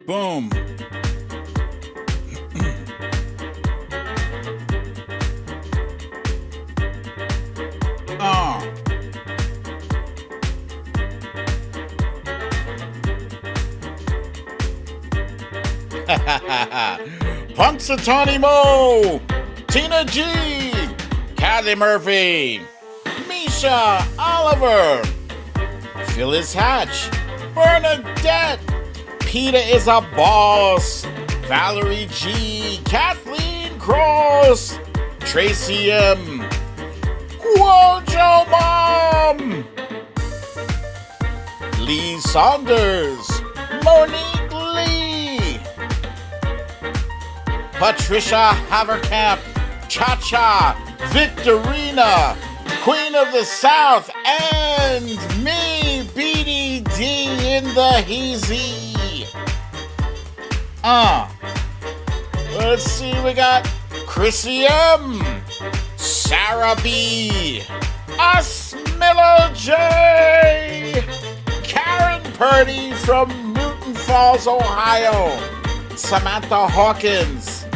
Boom. Punxsutawney Mo, Tina G, Kathy Murphy, Misha Oliver, Phyllis Hatch, Bernadette, Peter is a boss, Valerie G, Kathleen Cross, Tracy M, Wojo Mom, Lee Saunders, Monique Lee, Patricia Haverkamp, Cha-Cha, Victorina, Queen of the South, and me, BDD in the Heezy. Let's see, we got Chrissy M, Sarah B, Asmilla J, Karen Purdy from Newton Falls, Ohio, Samantha Hawkins,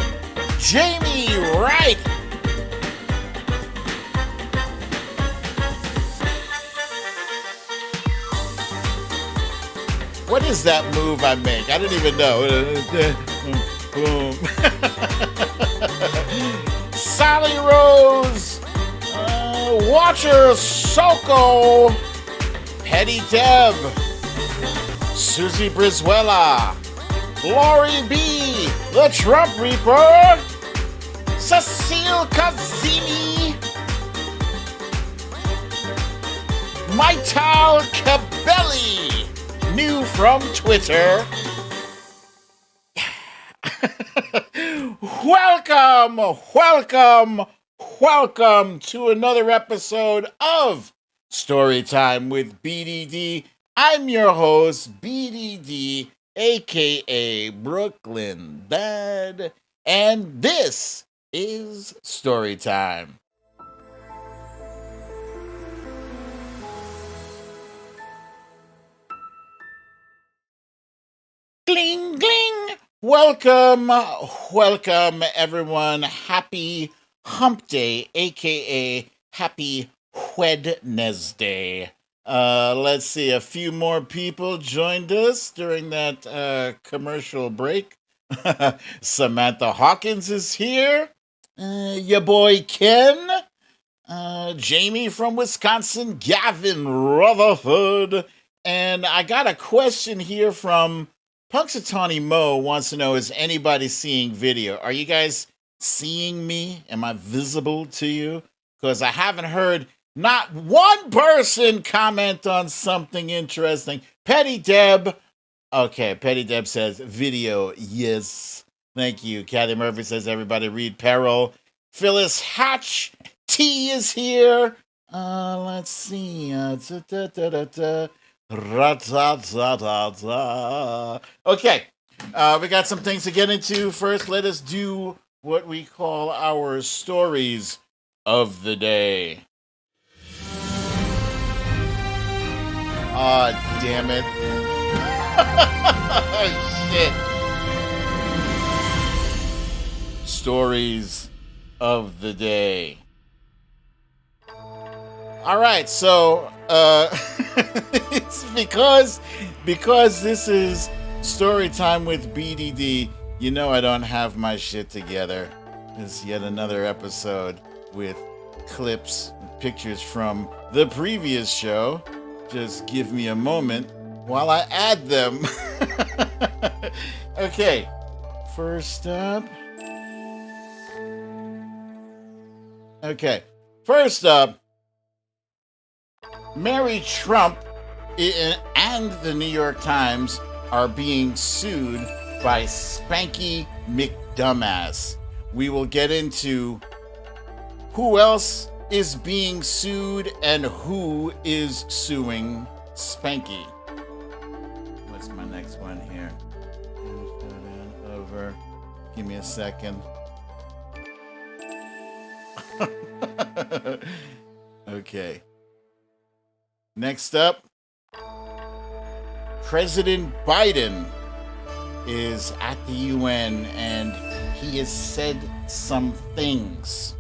Jamie Wright, what is that move I make? I don't even know. Boom. Sally Rose, Watcher Soko, Petty Deb, Susie Brizuela, Lori B, The Trump Reaper, Cecile Kazimi, Maital Cabelli, new from Twitter. Welcome to another episode of Storytime with BDD. I'm your host, BDD, aka BrooklynDad, and this is Storytime. Gling, gling. Welcome everyone. Happy Hump Day, aka Happy Wednesday. Let's see, a few more people joined us during that commercial break. Samantha Hawkins is here. Your boy Ken. Jamie from Wisconsin. Gavin Rutherford. And I got a question here from Punxsutawney Mo wants to know, is anybody seeing video? Are you guys seeing me? Am I visible to you? Because I haven't heard not one person comment on something interesting. Petty Deb. Okay, Petty Deb says video, yes. Thank you. Kathy Murphy says everybody read Peril. Phyllis Hatch T is here. Let's see. Okay, we got some things to get into. First, let us do what we call our stories of the day. Aw, damn it. Shit. Stories of the day. All right, so it's because this is story time with BDD. You know I don't have my shit together. It's yet another episode with clips, pictures from the previous show. Just give me a moment while I add them. Okay, first up. Mary Trump and the New York Times are being sued by Spanky McDumbass. We will get into who else is being sued and who is suing Spanky. What's my next one here? Over. Give me a second. Okay. Next up, President Biden is at the UN and he has said some things.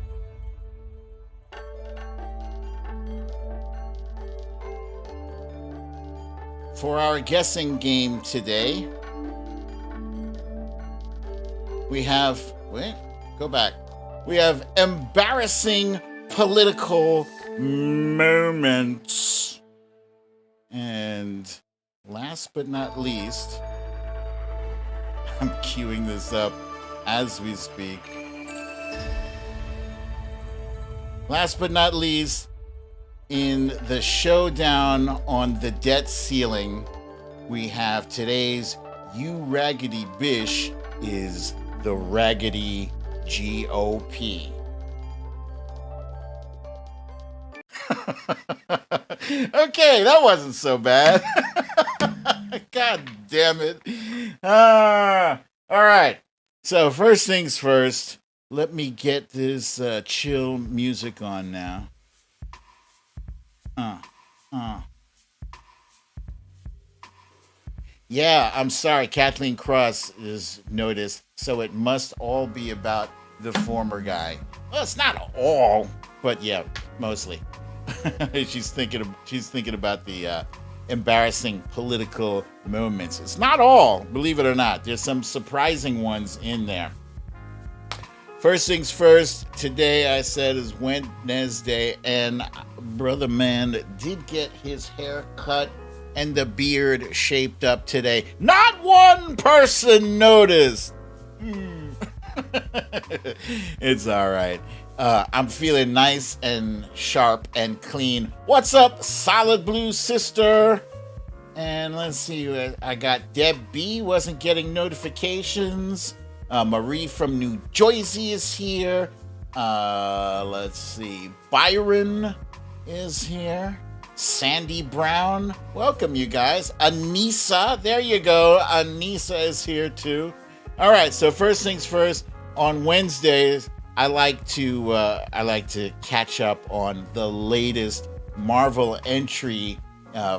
For our guessing game today, we have, we have embarrassing political moments. And last but not least, I'm queuing this up as we speak. Last but not least, in the showdown on the debt ceiling, we have today's You Raggedy Bish is the Raggedy GOP. Okay, that wasn't so bad. God damn it. All right. So first things first, let me get this chill music on now. Yeah, I'm sorry. Kathleen Cross is noticed, so it must all be about the former guy. Well, it's not all, but yeah, mostly. she's thinking about the embarrassing political moments. It's not all, believe it or not. There's some surprising ones in there. First things first, today I said is Wednesday, and Brother Man did get his hair cut and the beard shaped up today. Not one person noticed. It's all right. I'm feeling nice and sharp and clean. What's up, Solid Blue Sister? And let's see, I got Deb B, wasn't getting notifications. Marie from New Jersey is here. Let's see, Byron is here. Sandy Brown, welcome you guys. Anissa, there you go. Anissa is here too. All right, so first things first, on Wednesdays, I like to catch up on the latest Marvel entry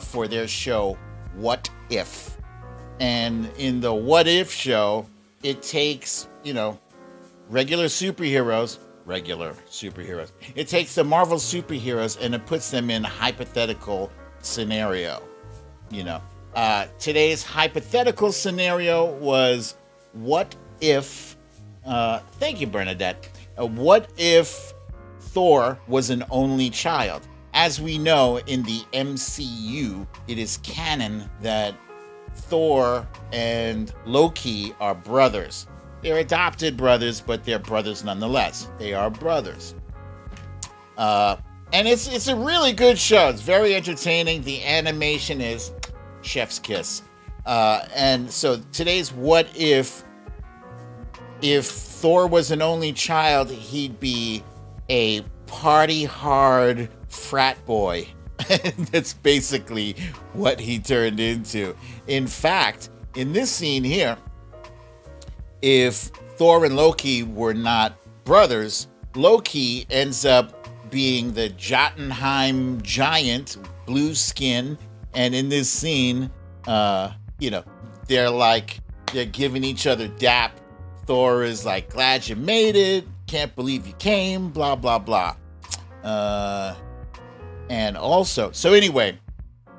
for their show, What If? And in the What If show, it takes, regular superheroes. It takes the Marvel superheroes and it puts them in a hypothetical scenario. Today's hypothetical scenario was, what if, thank you, Bernadette. What if Thor was an only child? As we know, in the MCU, it is canon that Thor and Loki are brothers. They're adopted brothers, but they're brothers nonetheless. They are brothers. And it's a really good show. It's very entertaining. The animation is chef's kiss. And so today's what if Thor was an only child, he'd be a party hard frat boy. That's basically what he turned into. In fact, in this scene here, if Thor and Loki were not brothers, Loki ends up being the Jotunheim giant, blue skin, and in this scene, they're giving each other dap. Thor is like, glad you made it, can't believe you came, blah, blah, blah. And also, so anyway,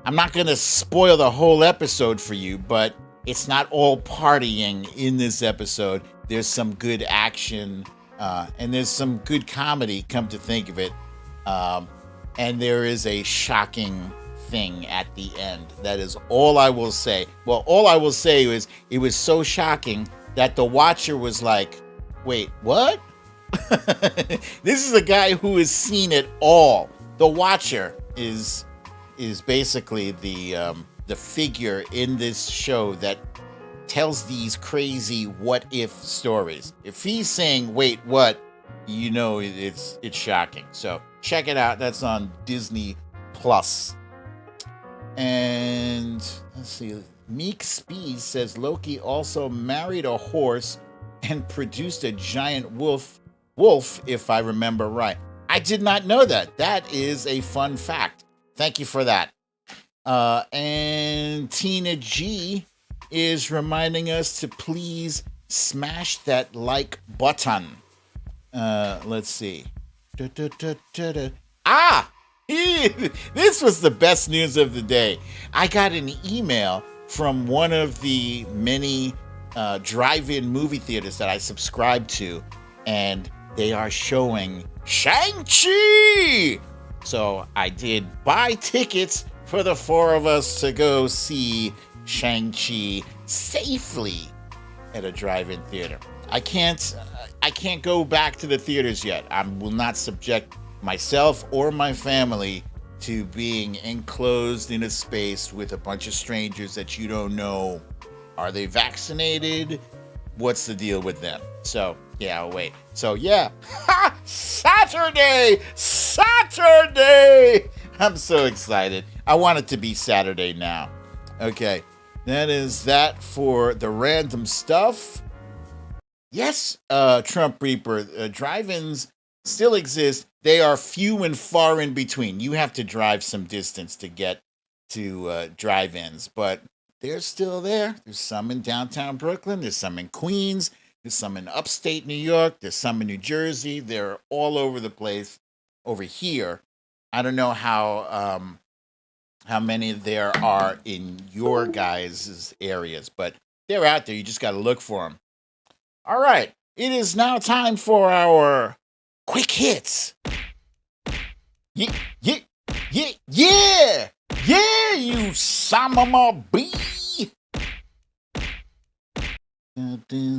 I'm not going to spoil the whole episode for you, but it's not all partying in this episode. There's some good action, and there's some good comedy, come to think of it. And there is a shocking thing at the end. That is all I will say. Well, all I will say is it was so shocking that the watcher was like, wait, what? This is a guy who has seen it all. The watcher is basically the figure in this show that tells these crazy what if stories. If he's saying, wait, what? It's shocking. So check it out. That's on Disney Plus. And let's see. Meek Speed says Loki also married a horse and produced a giant wolf, if I remember right. I did not know that. That is a fun fact. Thank you for that. And Tina G is reminding us to please smash that like button. Let's see. Ah! This was the best news of the day. I got an email from one of the many drive-in movie theaters that I subscribe to, and they are showing Shang-Chi! So I did buy tickets for the four of us to go see Shang-Chi safely at a drive-in theater. I can't go back to the theaters yet. I will not subject myself or my family to being enclosed in a space with a bunch of strangers that you don't know. Are they vaccinated? What's the deal with them? So, yeah, I'll wait. So, yeah. Ha! Saturday! I'm so excited. I want it to be Saturday now. Okay, that is that for the random stuff. Yes, Trump Reaper, drive-ins still exist. They are few and far in between. You have to drive some distance to get to drive-ins, but they're still there. There's some in downtown Brooklyn. There's some in Queens. There's some in upstate New York. There's some in New Jersey. They're all over the place over here. I don't know how many there are in your guys' areas, but they're out there. You just got to look for them. All right, it is now time for our quick hits. Yeah, you son of a bee.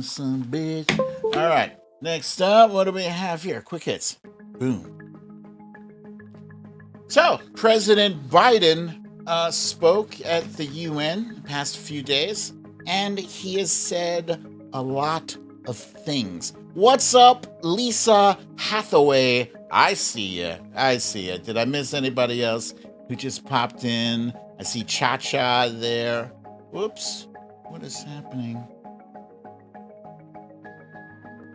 Some bitch. All right, next up, what do we have here? Quick hits. Boom. So, President Biden spoke at the UN the past few days, and he has said a lot of things. What's up, Lisa Hathaway? I see ya. Did I miss anybody else who just popped in? I see Cha-Cha there. Whoops. What is happening?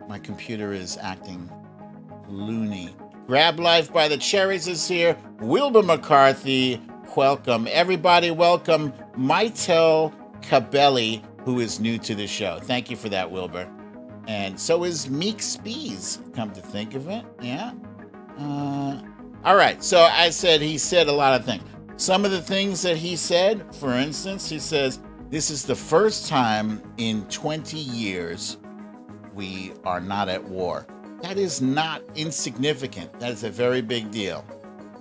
My computer is acting loony. Grab Life by the Cherries is here. Wilbur McCarthy, welcome. Everybody, welcome Maitel Cabelli, who is new to the show. Thank you for that, Wilbur. And so is Meek Spees, come to think of it. Yeah. All right. So I said he said a lot of things. Some of the things that he said, for instance, he says, this is the first time in 20 years we are not at war. That is not insignificant. That is a very big deal.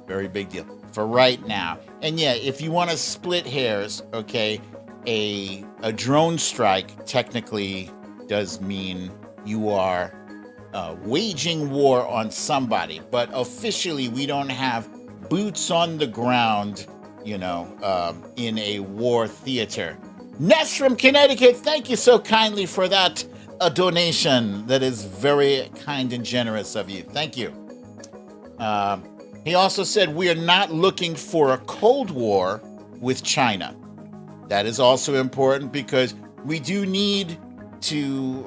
Very big deal for right now. And yeah, if you want to split hairs, okay, a drone strike technically does mean you are waging war on somebody, but officially we don't have boots on the ground, in a war theater. Ness from Connecticut, thank you so kindly for that donation. That is very kind and generous of you. Thank you. He also said we are not looking for a Cold War with China. That is also important because we do need to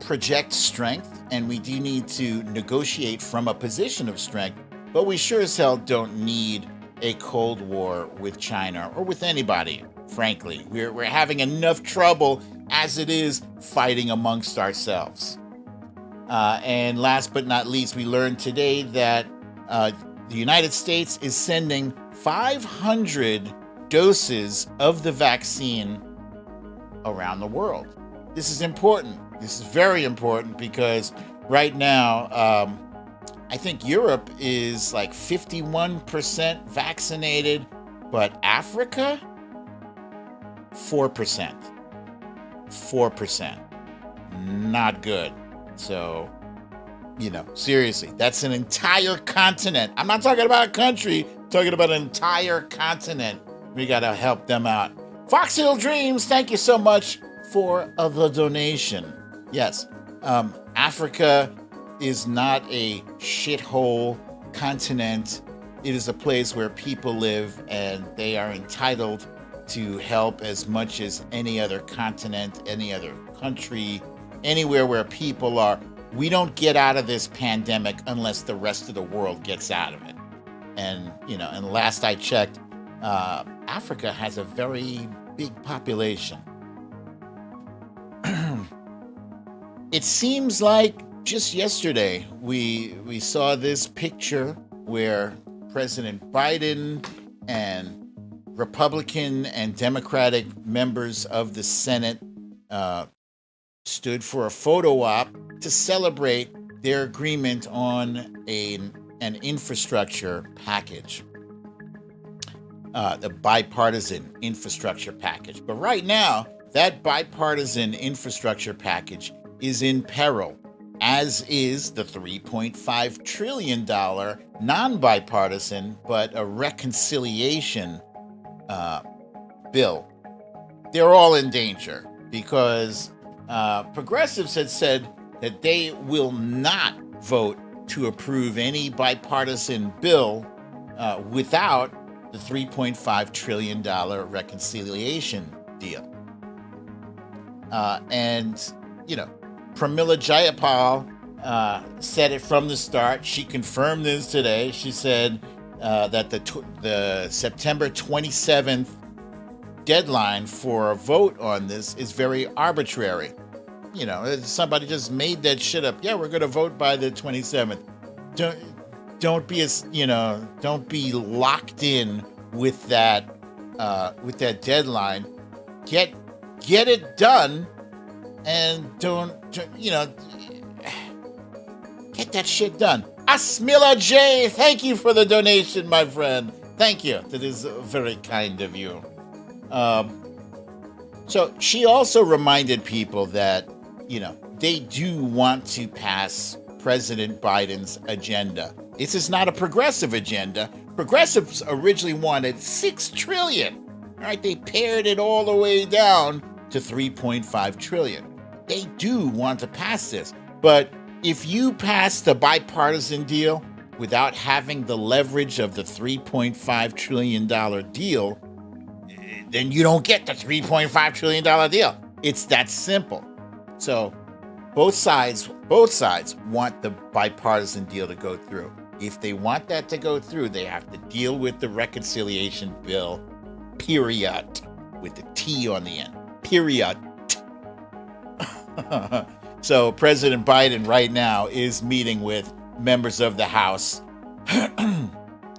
project strength, and we do need to negotiate from a position of strength, but we sure as hell don't need a Cold War with China or with anybody, frankly. We're having enough trouble as it is fighting amongst ourselves. And last but not least, we learned today that the United States is sending 500 doses of the vaccine around the world. This is important. This is very important because right now, I think Europe is like 51% vaccinated, but Africa, 4%. 4%. Not good. So, seriously, that's an entire continent. I'm not talking about a country, I'm talking about an entire continent. We got to help them out. Fox Hill Dreams, thank you so much for the donation. Yes, Africa is not a shithole continent. It is a place where people live, and they are entitled to help as much as any other continent, any other country, anywhere where people are. We don't get out of this pandemic unless the rest of the world gets out of it. And, and last I checked, Africa has a very big population. it seems like just yesterday we saw this picture where President Biden and Republican and Democratic members of the Senate stood for a photo op to celebrate their agreement on an infrastructure package, the bipartisan infrastructure package. But right now, that bipartisan infrastructure package is in peril, as is the $3.5 trillion non-bipartisan but a reconciliation bill. They're all in danger because progressives had said that they will not vote to approve any bipartisan bill without the $3.5 trillion reconciliation deal. And, Pramila Jayapal said it from the start. She confirmed this today. She said that the September 27th deadline for a vote on this is very arbitrary. Somebody just made that shit up. Yeah, we're going to vote by the 27th. Don't be locked in with that deadline. Get it done, and get that shit done. Asmila J, thank you for the donation, my friend. Thank you. That is very kind of you. So she also reminded people that, they do want to pass President Biden's agenda. This is not a progressive agenda. Progressives originally wanted $6 trillion. All right, they pared it all the way down to $3.5 trillion. They do want to pass this. But if you pass the bipartisan deal without having the leverage of the $3.5 trillion deal, then you don't get the $3.5 trillion deal. It's that simple. So both sides want the bipartisan deal to go through. If they want that to go through, they have to deal with the reconciliation bill, period, with the T on the end, period. So President Biden right now is meeting with members of the House.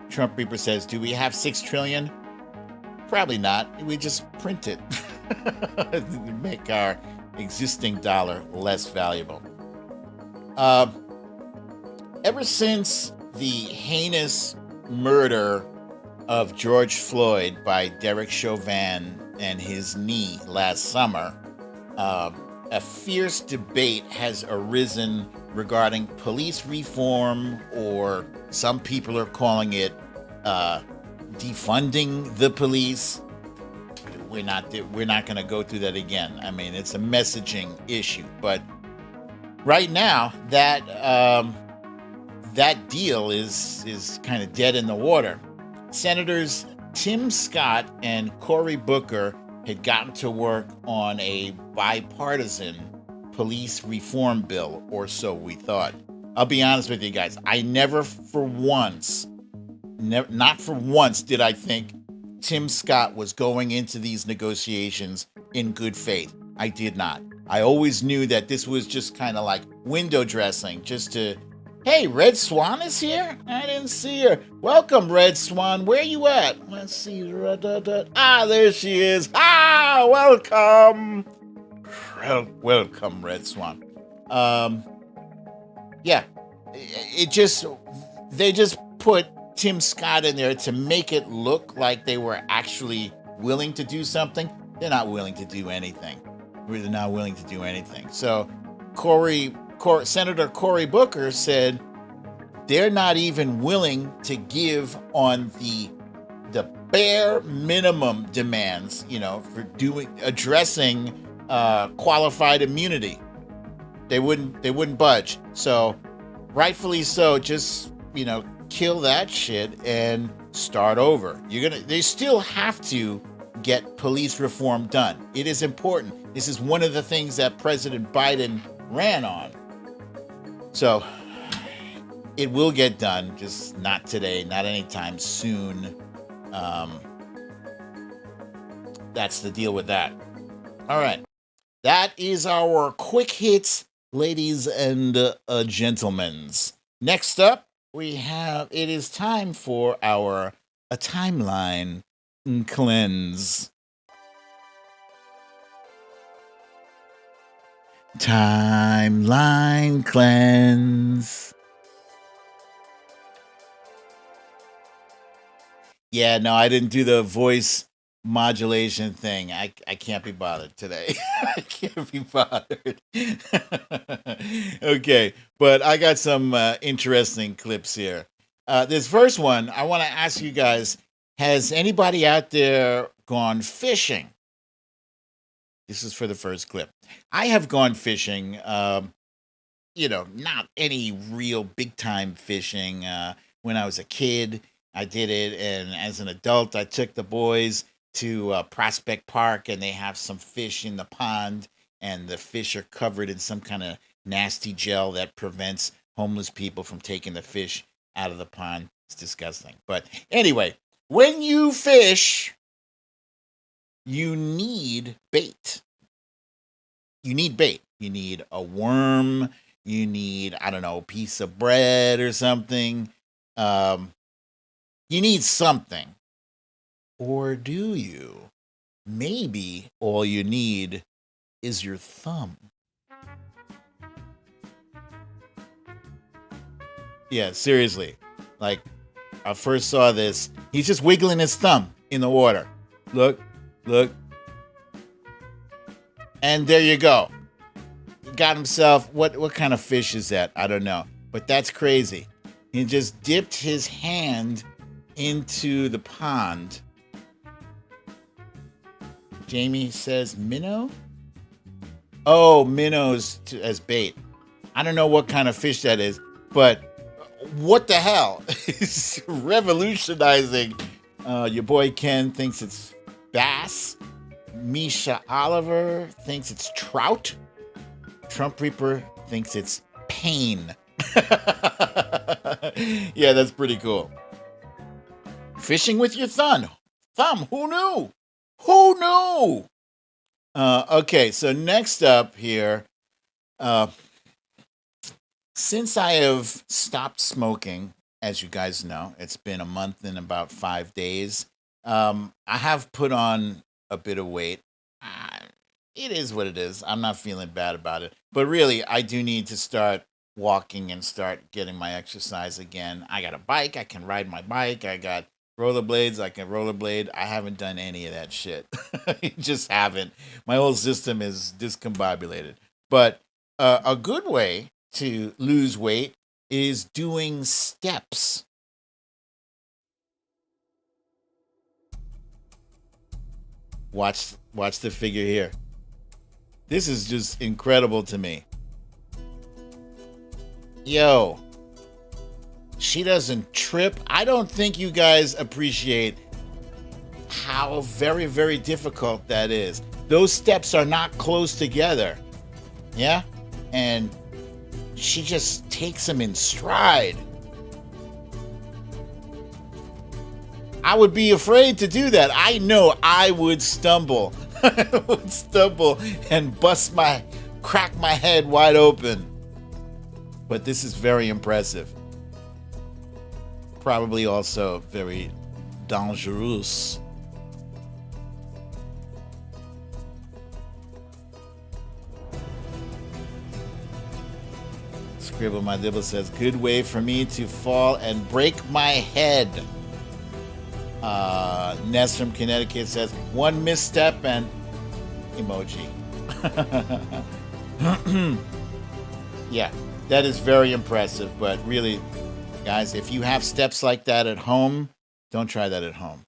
Trump Reaper says, do we have $6 trillion? Probably not. We just print it to make our existing dollar less valuable. Ever since the heinous murder of George Floyd by Derek Chauvin and his knee last summer, a fierce debate has arisen regarding police reform, or some people are calling it defunding the police. We're not going to go through that again. I mean, it's a messaging issue, but right now that deal is kind of dead in the water. Senators Tim Scott and Cory Booker had gotten to work on a bipartisan police reform bill, or so we thought. I'll be honest with you guys. I not for once did I think Tim Scott was going into these negotiations in good faith. I did not. I always knew that this was just kind of like window dressing, just to, hey, Red Swan is here? I didn't see her. Welcome, Red Swan. Where you at? Let's see. There she is. Welcome. Welcome, Red Swan. They just put Tim Scott in there to make it look like they were actually willing to do something. They're not willing to do anything. They're not willing to do anything. So Senator Cory Booker said they're not even willing to give on the bare minimum demands, for addressing qualified immunity. They wouldn't budge. So rightfully so, just, kill that shit and start over. They still have to get police reform done. It is important. This is one of the things that President Biden ran on. So it will get done, just not today, not anytime soon. That's the deal with that. All right. That is our quick hits ladies and gentlemen. Next up, it is time for our a timeline cleanse. Timeline cleanse. Yeah, no, I didn't do the voice modulation thing. I can't be bothered today. I can't be bothered. Okay, but I got some interesting clips here. This first one, I want to ask you guys: has anybody out there gone fishing? This is for the first clip. I have gone fishing. Not any real big time fishing. When I was a kid, I did it, and as an adult, I took the boys to Prospect Park, and they have some fish in the pond, and the fish are covered in some kind of nasty gel that prevents homeless people from taking the fish out of the pond. It's disgusting. But anyway, when you fish, you need bait. You need bait. You need a worm. You need, I don't know, a piece of bread or something. You need something. Or do you? Maybe all you need is your thumb. Yeah, seriously. Like, I first saw this. He's just wiggling his thumb in the water. Look, look. And there you go. He got himself, what kind of fish is that? I don't know. But that's crazy. He just dipped his hand into the pond. Jamie says minnow? Oh, minnows as bait. I don't know what kind of fish that is, but what the hell? It's revolutionizing. Your boy Ken thinks it's bass. Misha Oliver thinks it's trout. Trump Reaper thinks it's pain. Yeah, that's pretty cool. Fishing with your thumb. Who knew? Who knew? Okay, so next up here, since I have stopped smoking, as you guys know, it's been a month and about 5 days. I have put on a bit of weight. It is what it is. I'm not feeling bad about it. But really, I do need to start walking and start getting my exercise again. I got a bike. I can ride my bike. I got rollerblades. I can rollerblade. I haven't done any of that shit. I just haven't. My whole system is discombobulated. But a good way to lose weight is doing steps. Watch the figure here. This is just incredible to me. Yo, she doesn't trip. I don't think you guys appreciate how very, very difficult that is. Those steps are not close together. Yeah? And she just takes them in stride. I would be afraid to do that. I know I would stumble. I would stumble and crack my head wide open. But this is very impressive. Probably also very dangerous. Scribble My Dibble says, good way for me to fall and break my head. Ness from Connecticut says, one misstep and emoji. Yeah, that is very impressive. But really, guys, if you have steps like that at home, don't try that at home.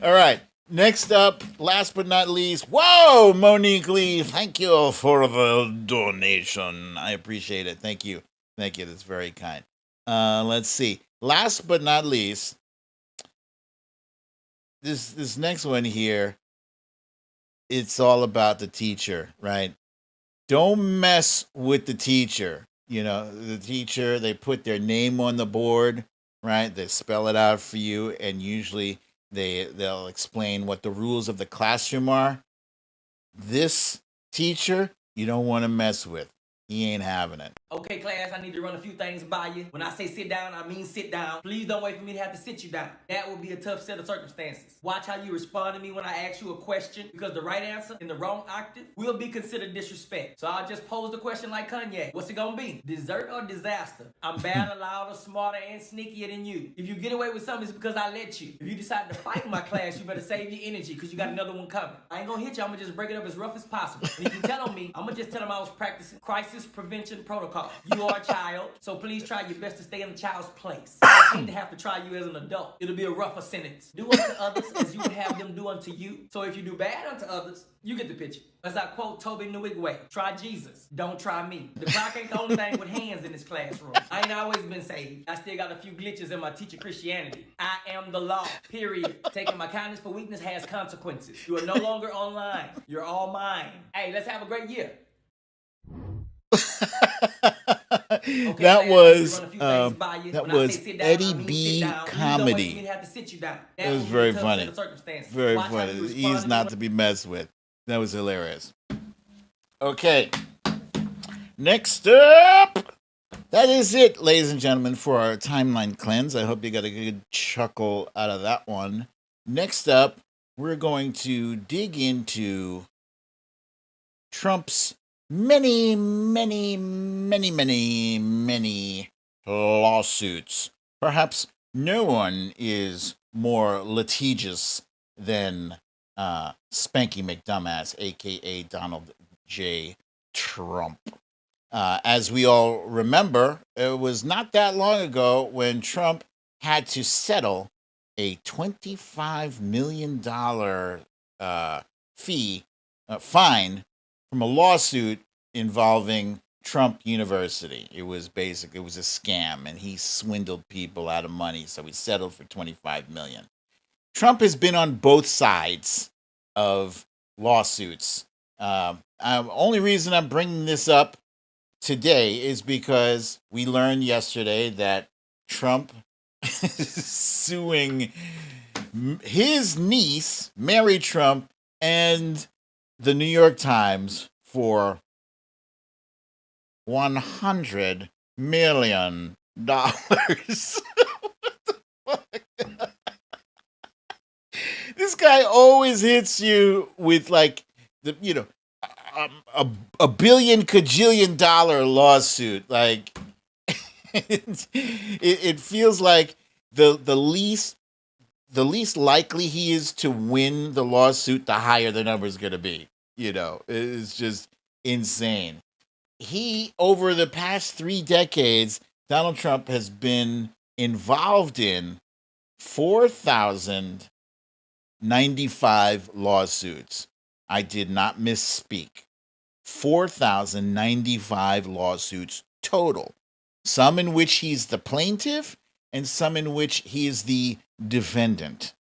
All right. Next up, last but not least, whoa, Monique Lee, thank you for the donation. I appreciate it. Thank you. Thank you. That's very kind. Let's see. Last but not least, this next one here, it's all about the teacher, right? Don't mess with the teacher. You know, the teacher, they put their name on the board, right? They spell it out for you, and usually they'll explain what the rules of the classroom are. This teacher you don't want to mess with. He ain't having it. Okay, class, I need to run a few things by you. When I say sit down, I mean sit down. Please don't wait for me to have to sit you down. That would be a tough set of circumstances. Watch how you respond to me when I ask you a question, because the right answer in the wrong octave will be considered disrespect. So I'll just pose the question like Kanye. What's it gonna be? Dessert or disaster? I'm badder, louder, smarter, and sneakier than you. If you get away with something, it's because I let you. If you decide to fight in my class, you better save your energy, because you got another one coming. I ain't gonna hit you, I'm gonna just break it up as rough as possible. And if you tell on me, I'm gonna just tell them I was practicing crisis prevention protocol. You are a child, so please try your best to stay in the child's place. I hate to have to try you as an adult. It'll be a rougher sentence. Do unto others as you would have them do unto you. So if you do bad unto others, you get the picture. As I quote Toby Newigwe, try Jesus, don't try me. The clock ain't the only thing with hands in this classroom. I ain't always been saved. I still got a few glitches in my teacher Christianity. I am the law, period. Taking my kindness for weakness has consequences. You are no longer online. You're all mine. Hey, let's have a great year. Okay, that was Eddie B comedy. It was very funny. Very funny. He's not to be messed with. That was hilarious. Okay. Next up. That is it, ladies and gentlemen, for our timeline cleanse. I hope you got a good chuckle out of that one. Next up, we're going to dig into Trump's many lawsuits. Perhaps no one is more litigious than Spanky McDumbass, a.k.a. Donald J. Trump. As we all remember, it was not that long ago when Trump had to settle a $25 million fine from a lawsuit involving Trump University. It was a scam, and he swindled people out of money, so he settled for $25 million. Trump has been on both sides of lawsuits. Only reason I'm bringing this up today is because we learned yesterday that Trump is suing his niece, Mary Trump, and the New York Times for $100 million. This guy always hits you with like a billion cajillion dollar lawsuit. Like it feels like the least likely he is to win the lawsuit, the higher the number is going to be. It's just insane. Over the past 3 decades, Donald Trump has been involved in 4,095 lawsuits. I did not misspeak. 4,095 lawsuits total. Some in which he's the plaintiff and some in which he is the defendant.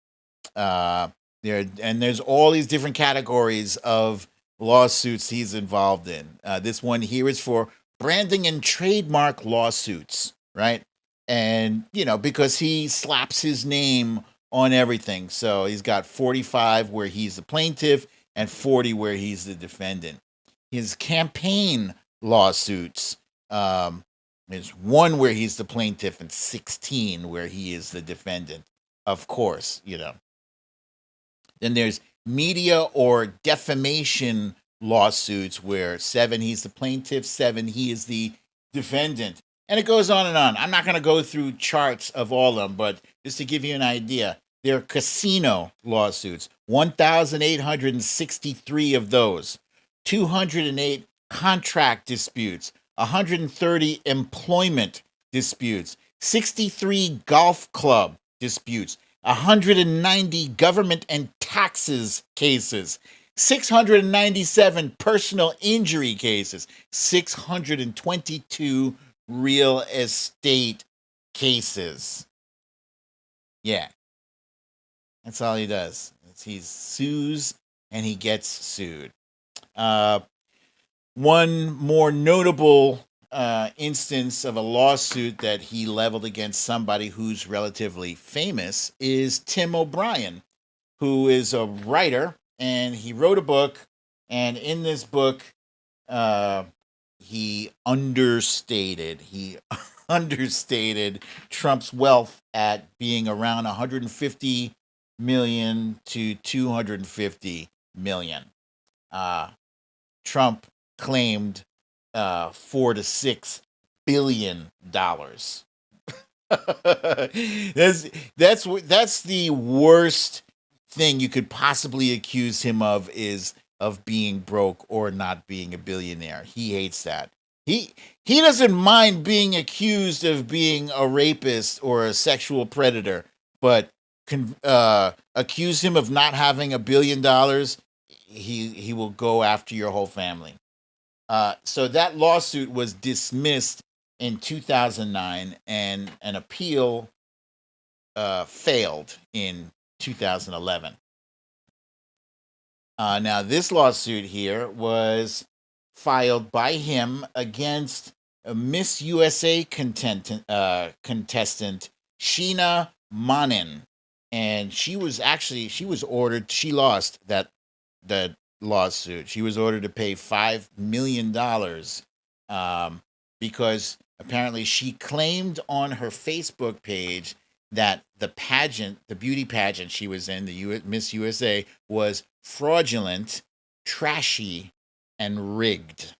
There's all these different categories of lawsuits he's involved in. This one here is for branding and trademark lawsuits, right? And, because he slaps his name on everything. So he's got 45 where he's the plaintiff and 40 where he's the defendant. His campaign lawsuits, there's 1 where he's the plaintiff and 16 where he is the defendant. Of course, Then there's media or defamation lawsuits where 7 he's the plaintiff, 7 he is the defendant. And it goes on and on. I'm not going to go through charts of all of them, but just to give you an idea, there are casino lawsuits, 1,863 of those, 208 contract disputes, 130 employment disputes, 63 golf club disputes, 190 government and taxes cases, 697 personal injury cases, 622 real estate cases. Yeah. That's all he does. He sues and he gets sued. One more notable instance of a lawsuit that he leveled against somebody who's relatively famous is Tim O'Brien, who is a writer, and he wrote a book And in this book, uh, he understated understated Trump's wealth at being around 150 million to 250 million. Trump claimed $4 to $6 billion. That's the worst thing you could possibly accuse him of, is of being broke or not being a billionaire. He hates that. He doesn't mind being accused of being a rapist or a sexual predator, but accuse him of not having $1 billion, he will go after your whole family. So that lawsuit was dismissed in 2009, and an appeal failed in 2011. Now, this lawsuit here was filed by him against a Miss USA contestant Sheena Manin, and she was ordered. She lost that lawsuit. She was ordered to pay $5 million because apparently she claimed on her Facebook page that the beauty pageant she was in, the Miss USA, was fraudulent, trashy, and rigged.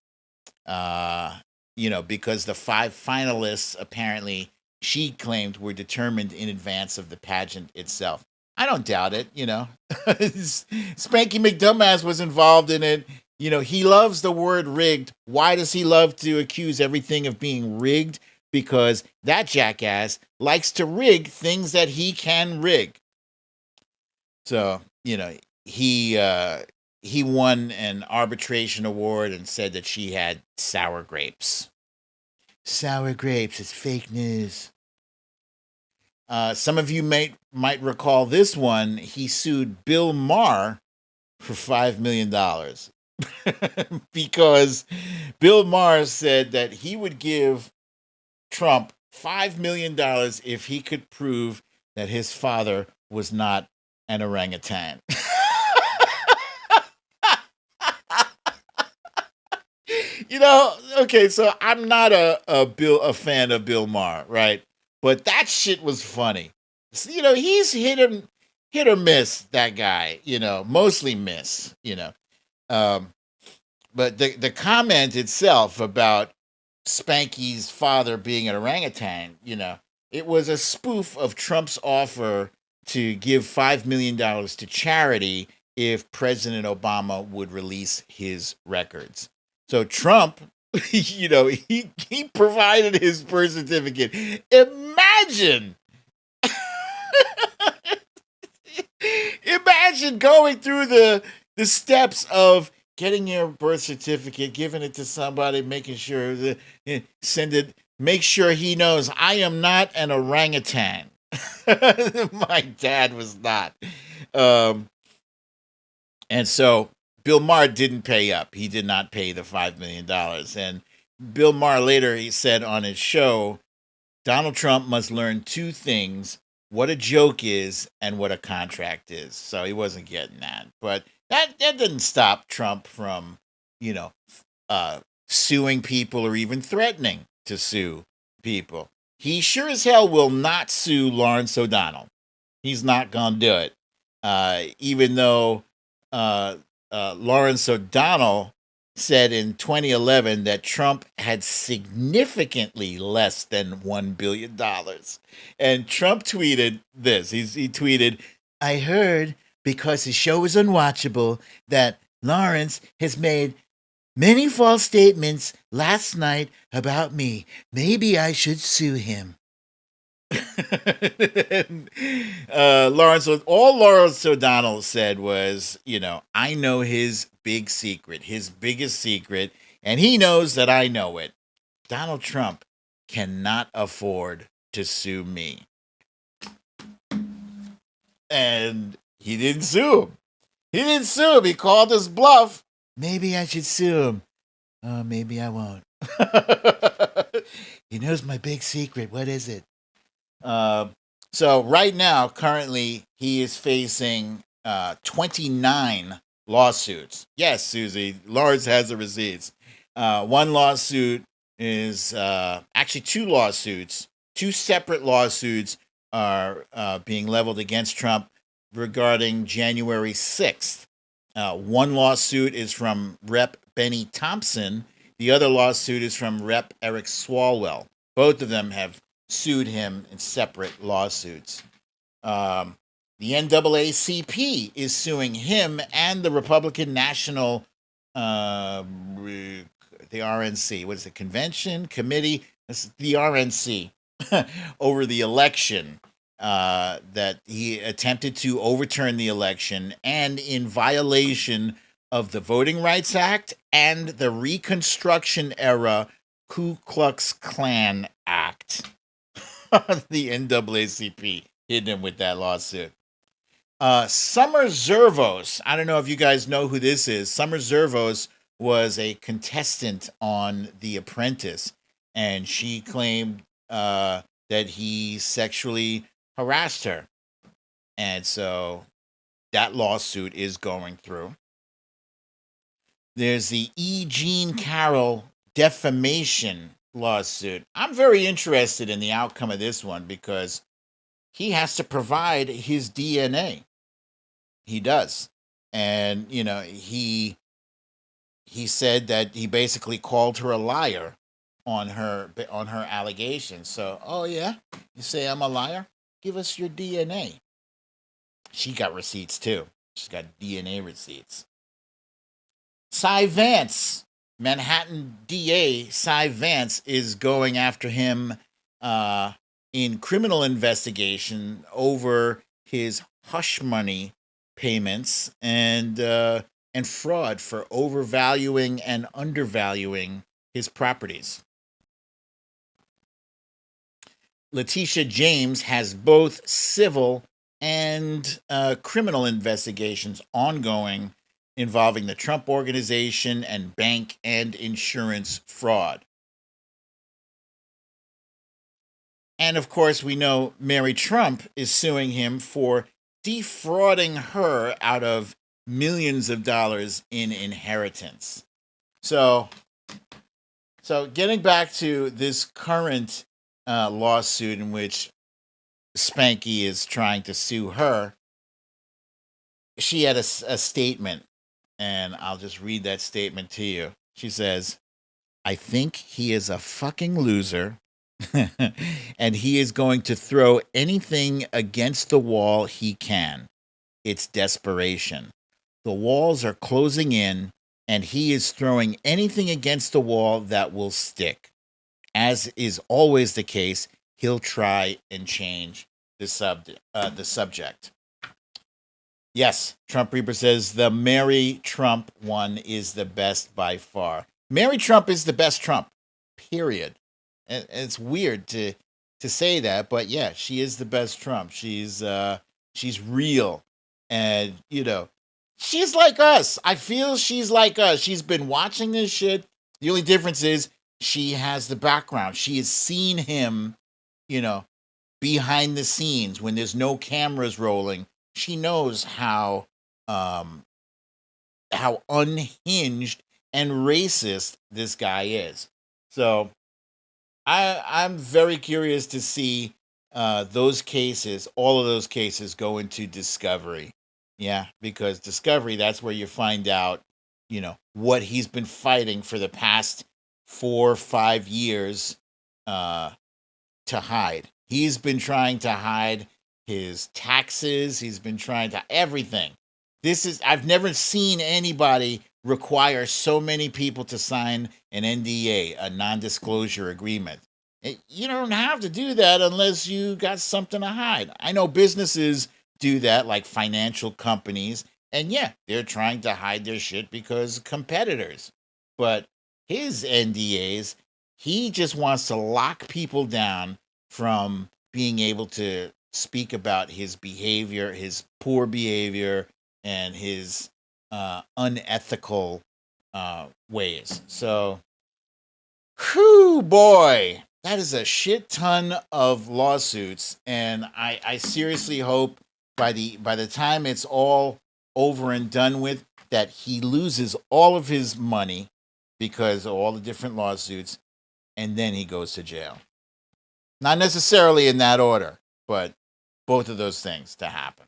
Because the 5 finalists apparently she claimed were determined in advance of the pageant itself. I don't doubt it, Spanky McDumbass was involved in it. He loves the word rigged. Why does he love to accuse everything of being rigged? Because that jackass likes to rig things that he can rig. So, he won an arbitration award and said that she had sour grapes. Sour grapes is fake news. Some of you might recall this one. He sued Bill Maher for $5 million because Bill Maher said that he would give Trump $5 million if he could prove that his father was not an orangutan. Okay, so I'm not a fan of Bill Maher, right? But that shit was funny. So, he's hit or miss, that guy. Mostly miss. But the comment itself about Spanky's father being an orangutan, it was a spoof of Trump's offer to give $5 million to charity if President Obama would release his records. So Trump, he provided his birth certificate. Imagine going through the steps of getting your birth certificate, giving it to somebody, making sure send it, make sure he knows I am not an orangutan. My dad was not. And so Bill Maher didn't pay up. He did not pay the $5 million. And Bill Maher later, he said on his show, Donald Trump must learn 2 things: what a joke is and what a contract is. So he wasn't getting that. But that didn't stop Trump from, suing people or even threatening to sue people. He sure as hell will not sue Lawrence O'Donnell. He's not going to do it. Even though Lawrence O'Donnell said in 2011 that Trump had significantly less than $1 billion. And Trump tweeted this. He tweeted, I heard, because his show was unwatchable, that Lawrence has made many false statements last night about me. Maybe I should sue him. All Lawrence O'Donnell said was, I know his big secret, his biggest secret, and he knows that I know it. Donald Trump cannot afford to sue me. And he didn't sue him. He called his bluff. Maybe I should sue him. Oh, maybe I won't. He knows my big secret. What is it? So right now, currently, he is facing 29 lawsuits. Yes, Susie, Lars has the receipts. One lawsuit is actually two lawsuits. Two separate lawsuits are being leveled against Trump regarding January 6th. One lawsuit is from Rep. Benny Thompson. The other lawsuit is from Rep. Eric Swalwell. Both of them have sued him in separate lawsuits. The NAACP is suing him and the Republican National, the RNC. What is it? Convention Committee? It's the RNC over the election. That he attempted to overturn the election and in violation of the Voting Rights Act and the Reconstruction Era Ku Klux Klan Act. The NAACP hit him with that lawsuit. Summer Zervos. I don't know if you guys know who this is. Summer Zervos was a contestant on The Apprentice, and she claimed that he sexually harassed her. And so that lawsuit is going through. There's the E. Jean Carroll defamation lawsuit. I'm very interested in the outcome of this one because he has to provide his DNA. He does. And, you know, he said that he basically called her a liar on her allegations. So, oh yeah, you say I'm a liar? Give us your DNA. She got receipts too. She's got DNA receipts. Cy Vance, Manhattan DA Cy Vance is going after him in criminal investigation over his hush money payments and fraud for overvaluing and undervaluing his properties. Letitia James has both civil and criminal investigations ongoing involving the Trump Organization and bank and insurance fraud. And of course, we know Mary Trump is suing him for defrauding her out of millions of dollars in inheritance. So getting back to this current lawsuit in which Spanky is trying to sue her, she had a statement, and I'll just read that statement to you. She says, "I think he is a fucking loser, and he is going to throw anything against the wall he can. It's desperation. The walls are closing in, and he is throwing anything against the wall that will stick. As is always the case, he'll try and change the subject." Yes, Trump Reaper says the Mary Trump one is the best by far. Mary Trump is the best Trump, period. And it's weird to say that, but yeah, she is the best Trump. She's real, and you know, she's like us. I feel she's like us. She's been watching this shit. The only difference is she has the background. She has seen him, you know, behind the scenes when there's no cameras rolling. She knows how unhinged and racist this guy is. So I'm very curious to see those cases, all of those cases, go into Discovery. Yeah, because Discovery, that's where you find out, you know, what he's been fighting for the past 4 or 5 years to hide. He's been trying to hide his taxes. He's been trying to everything. I've never seen anybody require so many people to sign an NDA, a non-disclosure agreement. You don't have to do that unless you got something to hide. I know businesses do that, like financial companies, and yeah, they're trying to hide their shit because competitors. But his NDAs, he just wants to lock people down from being able to speak about his behavior, his poor behavior, and his unethical ways. So, whew, boy, that is a shit ton of lawsuits, and I seriously hope by the time it's all over and done with, that he loses all of his money because of all the different lawsuits, and then he goes to jail. Not necessarily in that order, but both of those things to happen.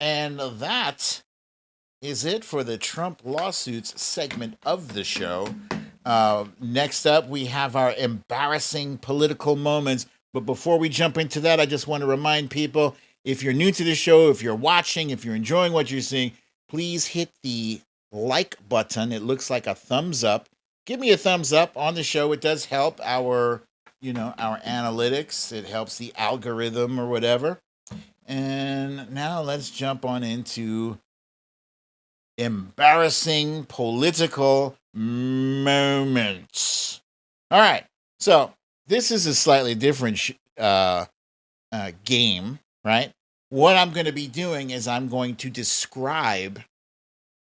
And that is it for the Trump lawsuits segment of the show. Next up, we have our embarrassing political moments. But before we jump into that, I just want to remind people, if you're new to the show, if you're watching, if you're enjoying what you're seeing, please hit the like button. It looks like a thumbs up. Give me a thumbs up on the show. It does help our analytics. It helps the algorithm or whatever. And now let's jump on into embarrassing political moments. All right. So this is a slightly different game, right? What I'm going to be doing is I'm going to describe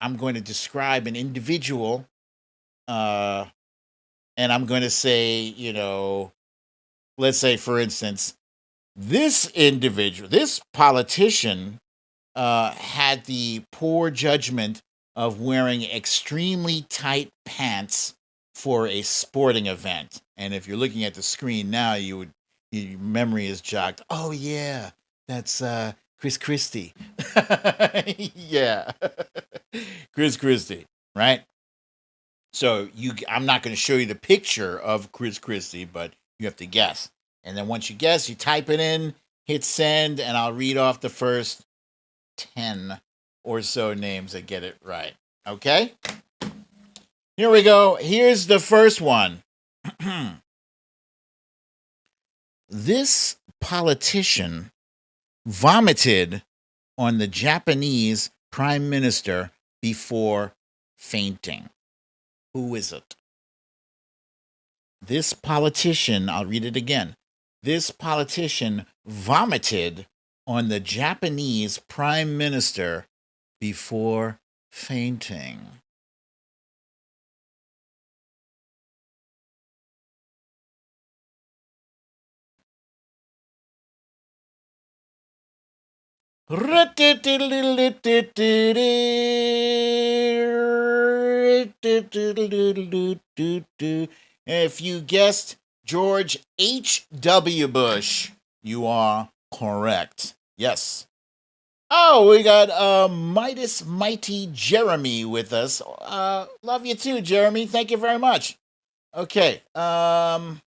an individual, and I'm going to say, let's say, for instance, this politician had the poor judgment of wearing extremely tight pants for a sporting event. And if you're looking at the screen now, your memory is jogged. Oh yeah, that's Chris Christie. Yeah, Chris Christie, right? So I'm not going to show you the picture of Chris Christie, but you have to guess. And then once you guess, you type it in, hit send, and I'll read off the first 10 or so names that get it right. Okay? Here we go. Here's the first one. This politician vomited on the Japanese prime minister before fainting. Who is it? This politician, I'll read it again. This politician vomited on the Japanese prime minister before fainting. If you guessed George H.W. Bush, you are correct. Yes. Oh, we got Mighty Jeremy with us. Love you too, Jeremy. Thank you very much. Okay. Let's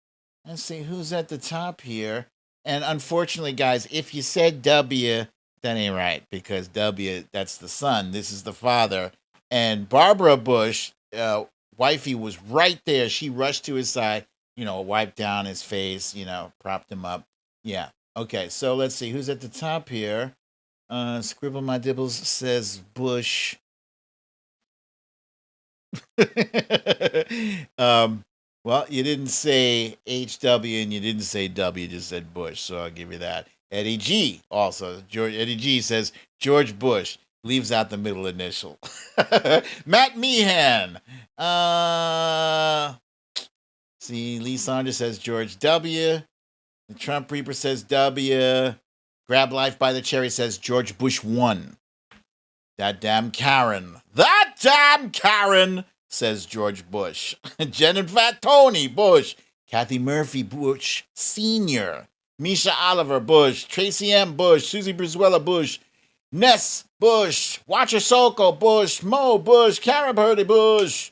see who's at the top here. And unfortunately, guys, if you said W, that ain't right, because W, that's the son. This is the father. And Barbara Bush, wifey, was right there. She rushed to his side, wiped down his face, propped him up. Yeah. Okay, so let's see who's at the top here. Scribble My Dibbles says Bush. Well, you didn't say HW and you didn't say W, you just said Bush, so I'll give you that. Eddie G also. Eddie G says George Bush. Leaves out the middle initial. Matt Meehan. See, Lee Saunders says George W. The Trump Reaper says W. Grab Life by the Cherry says George Bush 1. That damn Karen, says George Bush. Jen and Fat Tony Bush. Kathy Murphy Bush Sr. Misha Oliver Bush. Tracy M. Bush. Susie Brizuela Bush. Ness Bush. Watcher Soko Bush. Mo Bush. Karen Purdy Bush.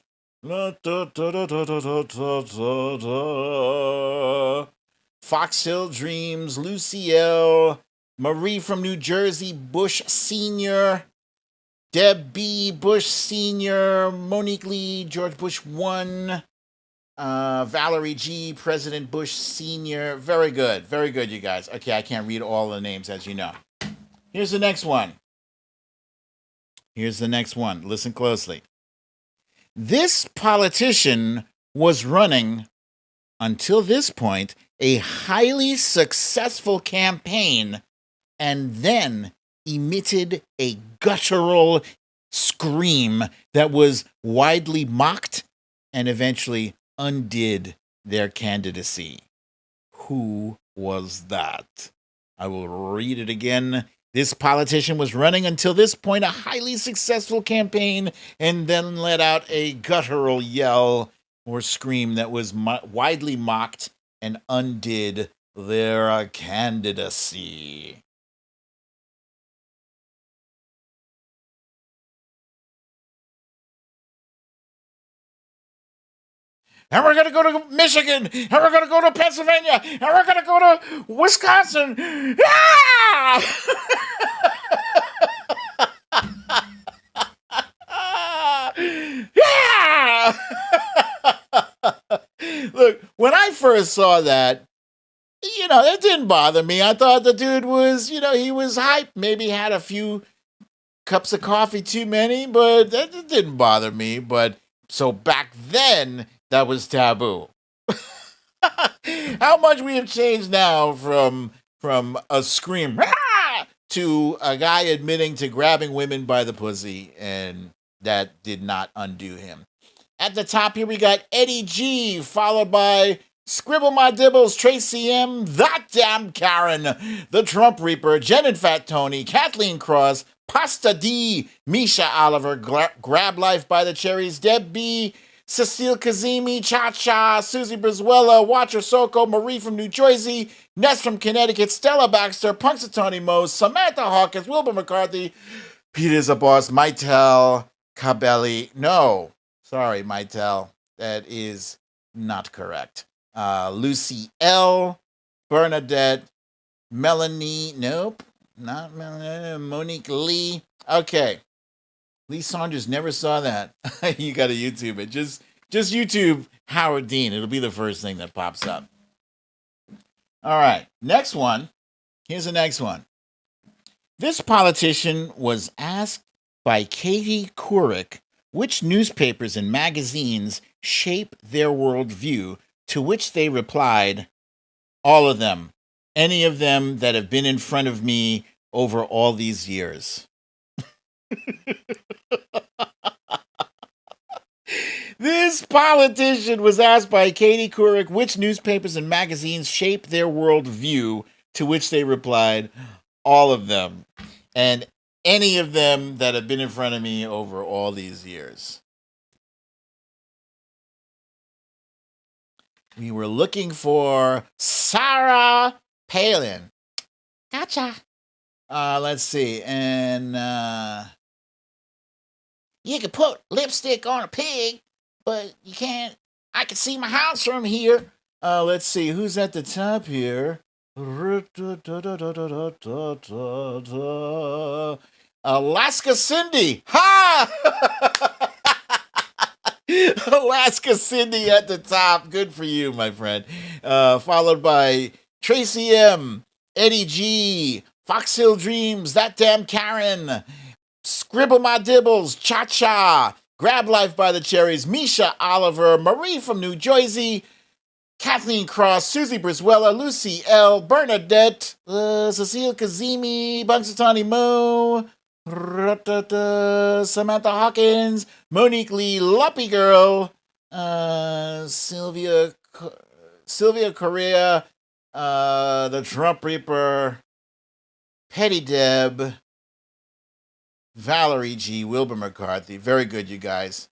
Fox Hill Dreams. Lucielle. Marie from New Jersey Bush Sr. Deb B. Bush Sr., Monique Lee, George Bush 1, Valerie G., President Bush Sr. Very good, you guys. Okay, I can't read all the names, as you know. Here's the next one. Listen closely. This politician was running, until this point, a highly successful campaign, and then emitted a guttural scream that was widely mocked and eventually undid their candidacy. Who was that? I will read it again. This politician was running until this point a highly successful campaign and then let out a guttural yell or scream that was widely mocked and undid their candidacy. And we're going to go to Michigan, and we're going to go to Pennsylvania, and we're going to go to Wisconsin. Yeah! Yeah! Look, when I first saw that, it didn't bother me. I thought the dude was, he was hype. Maybe had a few cups of coffee too many, but that didn't bother me. But so back then, that was taboo. How much we have changed now from a scream to a guy admitting to grabbing women by the pussy, and that did not undo him. At the top here, we got Eddie G, followed by Scribble My Dibbles, Tracy M, That Damn Karen, The Trump Reaper, Jen and Fat Tony, Kathleen Cross, Pasta D, Misha Oliver, Grab Life by the Cherries, Deb B, Cecile Kazemi, Cha Cha, Susie Brizuela, Watcher Soko, Marie from New Jersey, Ness from Connecticut, Stella Baxter, Punxsutawney Moe, Samantha Hawkins, Wilbur McCarthy, Peter's a Boss, Maitel, Cabelli. No, sorry, Maitel. That is not correct. Lucy L, Bernadette, Melanie, nope, not Melanie, Monique Lee. Okay. Lee Saunders never saw that. You got to YouTube it. Just YouTube Howard Dean. It'll be the first thing that pops up. All right. Next one. Here's the next one. This politician was asked by Katie Couric which newspapers and magazines shape their worldview, to which they replied, all of them. Any of them that have been in front of me over all these years. This politician was asked by Katie Couric which newspapers and magazines shape their worldview, to which they replied, all of them. And any of them that have been in front of me over all these years. We were looking for Sarah Palin. Gotcha. Let's see. And you can put lipstick on a pig, but you can't. I can see my house from here. Let's see. Who's at the top here? Alaska Cindy. Ha! Alaska Cindy at the top. Good for you, my friend. Followed by Tracy M, Eddie G, Fox Hill Dreams, That Damn Karen, Scribble My Dibbles, Cha Cha, Grab Life by the Cherries, Misha Oliver, Marie from New Jersey, Kathleen Cross, Susie Brizuela, Lucy L, Bernadette, Cecile Kazemi, Punxsutawney Moe, Samantha Hawkins, Monique Lee, Lumpy Girl, Sylvia Correa, the Trump Reaper, Petty Deb, Valerie G, Wilbur McCarthy. Very good, you guys.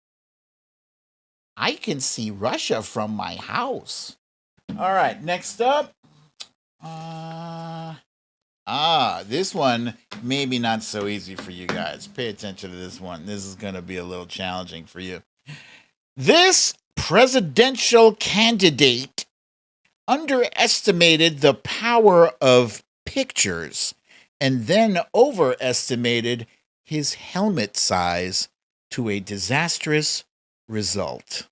I can see Russia from my house. All right, next up. This one maybe not so easy for you guys. Pay attention to this one. This is going to be a little challenging for you. This presidential candidate underestimated the power of pictures and then overestimated his helmet size to a disastrous result.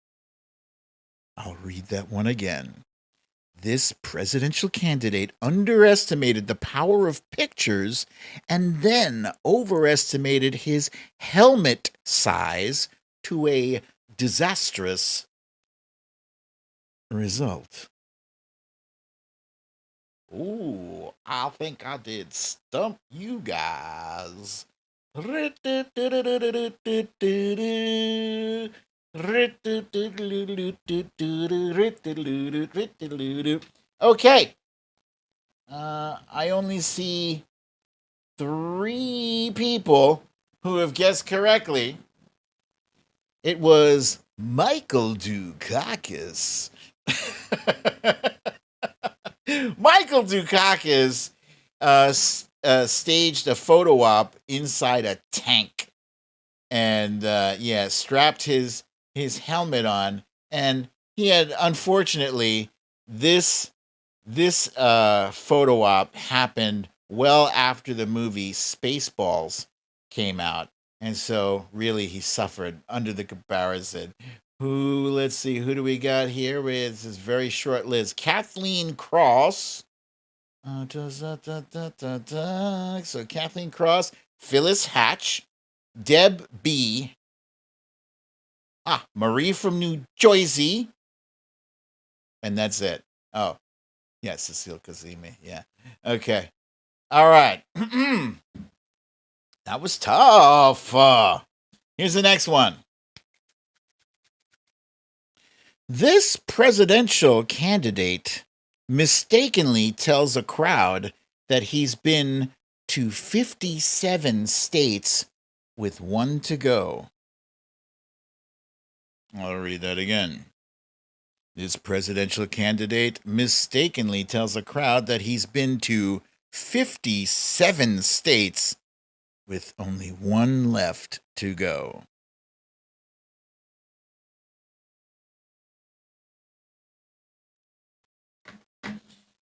I'll read that one again. This presidential candidate underestimated the power of pictures and then overestimated his helmet size to a disastrous result. Ooh, I think I did stump you guys. Okay. I only see 3 people who have guessed correctly. It was Michael Dukakis. Michael Dukakis staged a photo op inside a tank, and strapped his helmet on, and he had, unfortunately, this photo op happened well after the movie Spaceballs came out, and so really he suffered under the comparison. Let's see, who do we got here? This is very short list. Kathleen Cross. So Kathleen Cross, Phyllis Hatch, Deb B. Marie from New Jersey. And that's it. Oh, yeah, Cecile Kazemi. Yeah. Okay. All right. That was tough. Here's the next one. This presidential candidate mistakenly tells a crowd that he's been to 57 states with 1 to go. I'll read that again. This presidential candidate mistakenly tells a crowd that he's been to 57 states with only 1 left to go.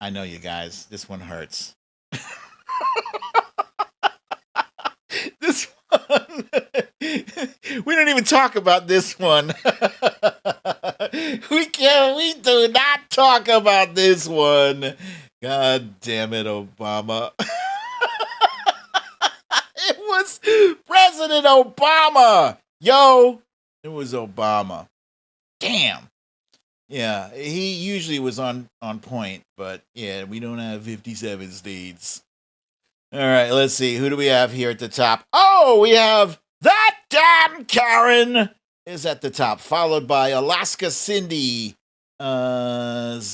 I know, you guys, this one hurts. This one, we don't even talk about this one. We do not talk about this one. God damn it, Obama. It was President Obama. Yo, it was Obama. Damn. Yeah, he usually was on point, but yeah, we don't have 57 states. All right, let's see. Who do we have here at the top? Oh, we have That Damn Karen is at the top, followed by Alaska Cindy, Watcher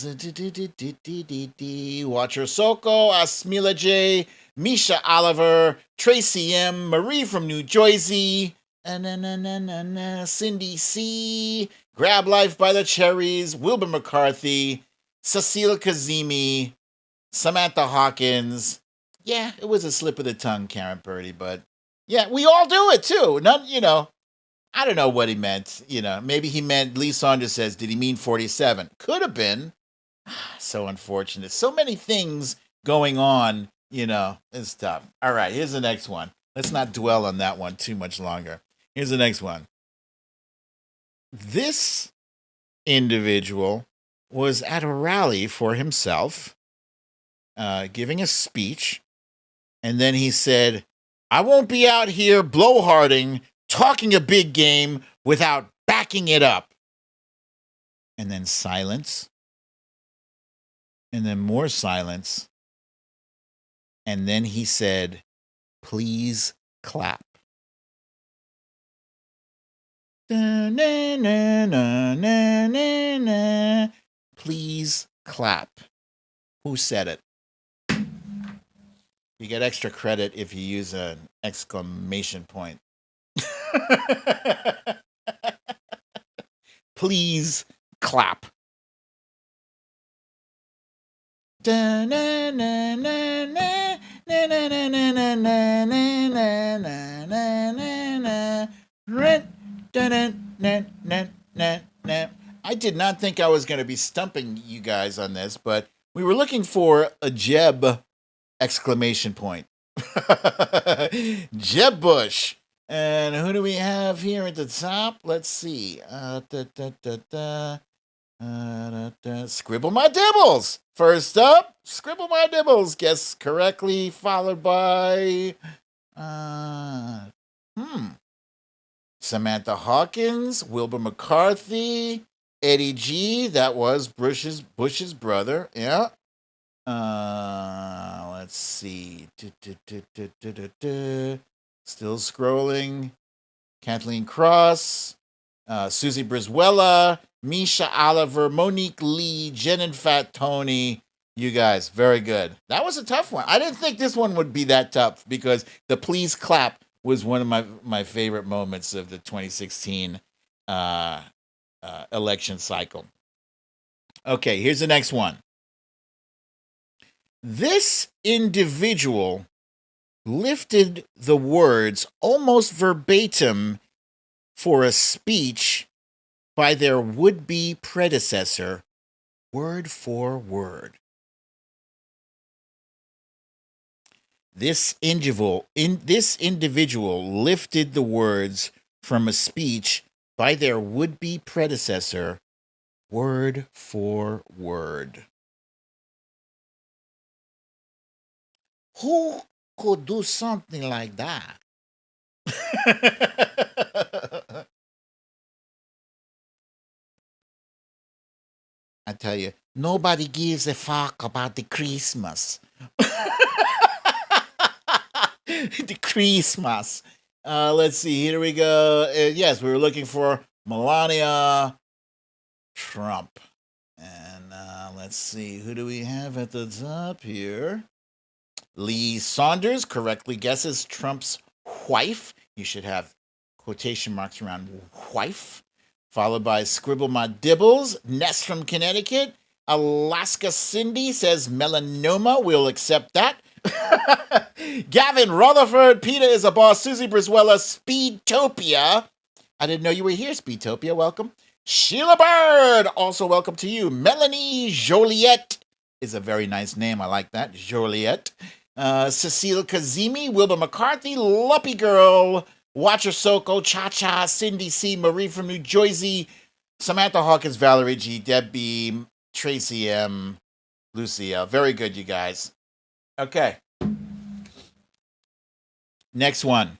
Soko, Asmila J, Misha Oliver, Tracy M, Marie from New Jersey, Cindy C, Grab Life by the Cherries, Wilbur McCarthy, Cecile Kazemi, Samantha Hawkins. Yeah, it was a slip of the tongue, Karen Purdy, but yeah, we all do it too. I don't know what he meant. Maybe he meant, Lee Saunders says, did he mean 47? Could have been. So unfortunate. So many things going on, it's tough. All right, here's the next one. Let's not dwell on that one too much longer. Here's the next one. This individual was at a rally for himself, giving a speech, and then he said, I won't be out here blowharding, talking a big game without backing it up. And then silence. And then more silence. And then he said, please clap. Da, na, na, na, na, na, na. Please clap. Who said it? You get extra credit if you use an exclamation point. Please clap. Da, na, na, na, na, na, na, na, na, na, na, na, na, na, na, na. I did not think I was going to be stumping you guys on this, but we were looking for a Jeb exclamation point. Jeb Bush. And who do we have here at the top? Let's see. Scribble My Dibbles. First up, Scribble My Dibbles. Guess correctly, followed by Samantha Hawkins, Wilbur McCarthy, Eddie G. That was Bush's brother. Yeah. Let's see. Still scrolling. Kathleen Cross, Susie Brizuela, Misha Oliver, Monique Lee, Jen and Fat Tony. You guys, very good. That was a tough one. I didn't think this one would be that tough because the please clap was one of my favorite moments of the 2016 uh, election cycle. Okay, here's the next one. This individual lifted the words almost verbatim for a speech by their would-be predecessor, word for word. This individual lifted the words from a speech by their would-be predecessor, word for word. Who could do something like that? I tell you, nobody gives a fuck about the Christmas. The Christmas. Let's see. Here we go. Yes, we were looking for Melania Trump. And let's see. Who do we have at the top here? Lee Saunders correctly guesses Trump's wife. You should have quotation marks around wife. Followed by Scribble My Dibbles, Ness from Connecticut. Alaska Cindy says melanoma. We'll accept that. Gavin Rutherford, Peter is a boss. Susie Brizuela, Speedtopia. I didn't know you were here, Speedtopia. Welcome. Sheila Bird, also welcome to you. Melanie Joliet is a very nice name. I like that. Joliet. Cecile Kazimi, Wilbur McCarthy, Luppy Girl, Watcher Soko, Cha-Cha, Cindy C, Marie from New Jersey, Samantha Hawkins, Valerie G, Debbie, Tracy M, Lucia. Very good, you guys. Okay. Next one.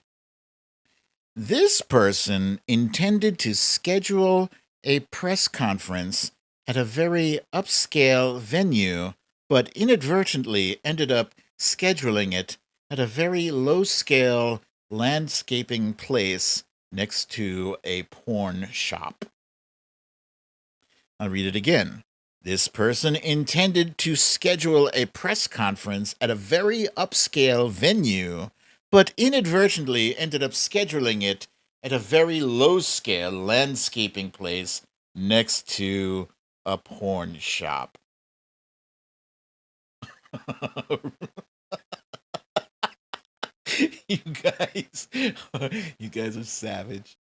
This person intended to schedule a press conference at a very upscale venue, but inadvertently ended up scheduling it at a very low-scale landscaping place next to a porn shop. I'll read it again. This person intended to schedule a press conference at a very upscale venue, but inadvertently ended up scheduling it at a very low-scale landscaping place next to a porn shop. You guys are savage.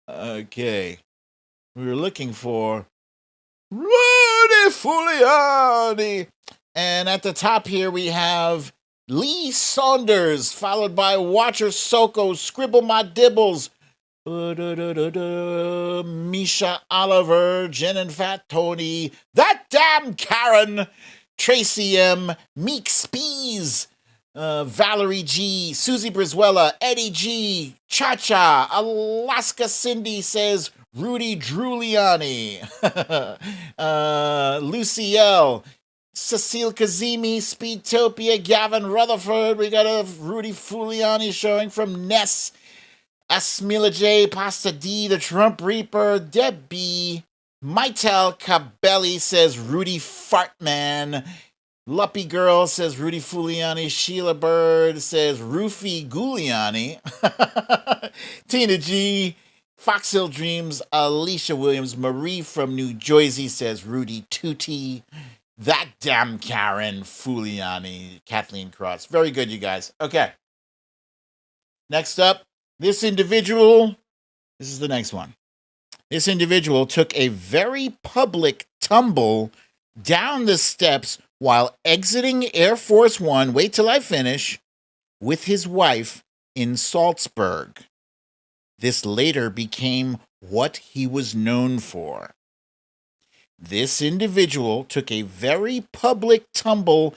Okay. We were looking for Rudy Giuliani. And at the top here we have Lee Saunders, followed by Watcher Soko, Scribble My Dibbles, Misha Oliver, Jen and Fat Tony, That Damn Karen, Tracy M, Meek Spees, Valerie G, Susie Brizuela, Eddie G, Cha-Cha, Alaska Cindy says Rudy Giuliani, Lucy L, Cecile Kazimi, Speedtopia, Gavin Rutherford. We got a Rudy Giuliani showing from Ness, Asmila J, Pasta D, the Trump Reaper, Debbie, Mytel Cabelli says Rudy Fartman. Luppy Girl says Rudy Giuliani. Sheila Bird says Roofy Giuliani. Tina G, Foxhill Dreams, Alicia Williams. Marie from New Jersey says Rudy Tutti. That Damn Karen Giuliani. Kathleen Cross. Very good, you guys. Okay. Next up, this individual. This is the next one. This individual took a very public tumble down the steps while exiting Air Force One, wait till I finish, with his wife in Salzburg. This later became what he was known for. This individual took a very public tumble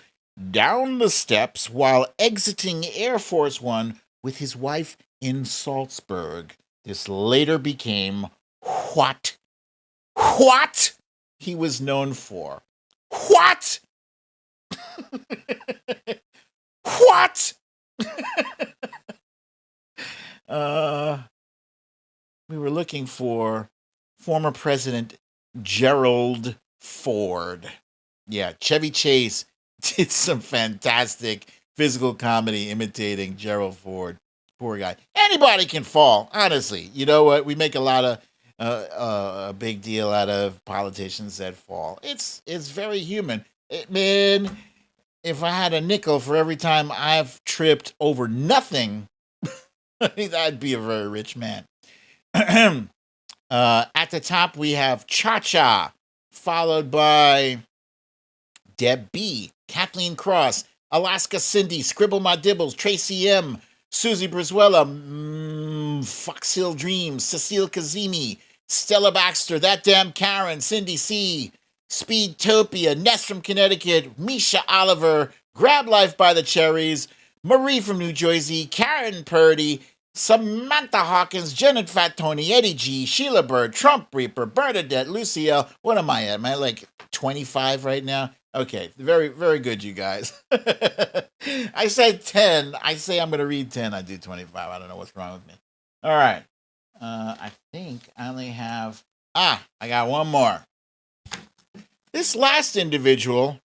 down the steps while exiting Air Force One with his wife in Salzburg. This later became what he was known for. What? What? We were looking for former President Gerald Ford. Yeah, Chevy Chase did some fantastic physical comedy imitating Gerald Ford. Poor guy. Anybody can fall, honestly. You know what? We make a lot of a big deal out of politicians that fall. It's very human. Man, if I had a nickel for every time I've tripped over nothing, I'd be a very rich man. At the top, we have Cha Cha, followed by Deb B, Kathleen Cross, Alaska Cindy, Scribble My Dibbles, Tracy M, Susie Brizuela, Foxhill Dreams, Cecile Kazemi, Stella Baxter, That Damn Karen, Cindy C, Speedtopia, Ness from Connecticut, Misha Oliver, Grab Life by the Cherries, Marie from New Jersey, Karen Purdy, Samantha Hawkins, Janet Fat Tony, Eddie G, Sheila Bird, Trump Reaper, Bernadette, Lucielle. What am I at? Am I like 25 right now? Okay, very, very good, you guys. I said 10. I say I'm going to read 10. I do 25. I don't know what's wrong with me. All right. I think I only have... I got one more. This last individual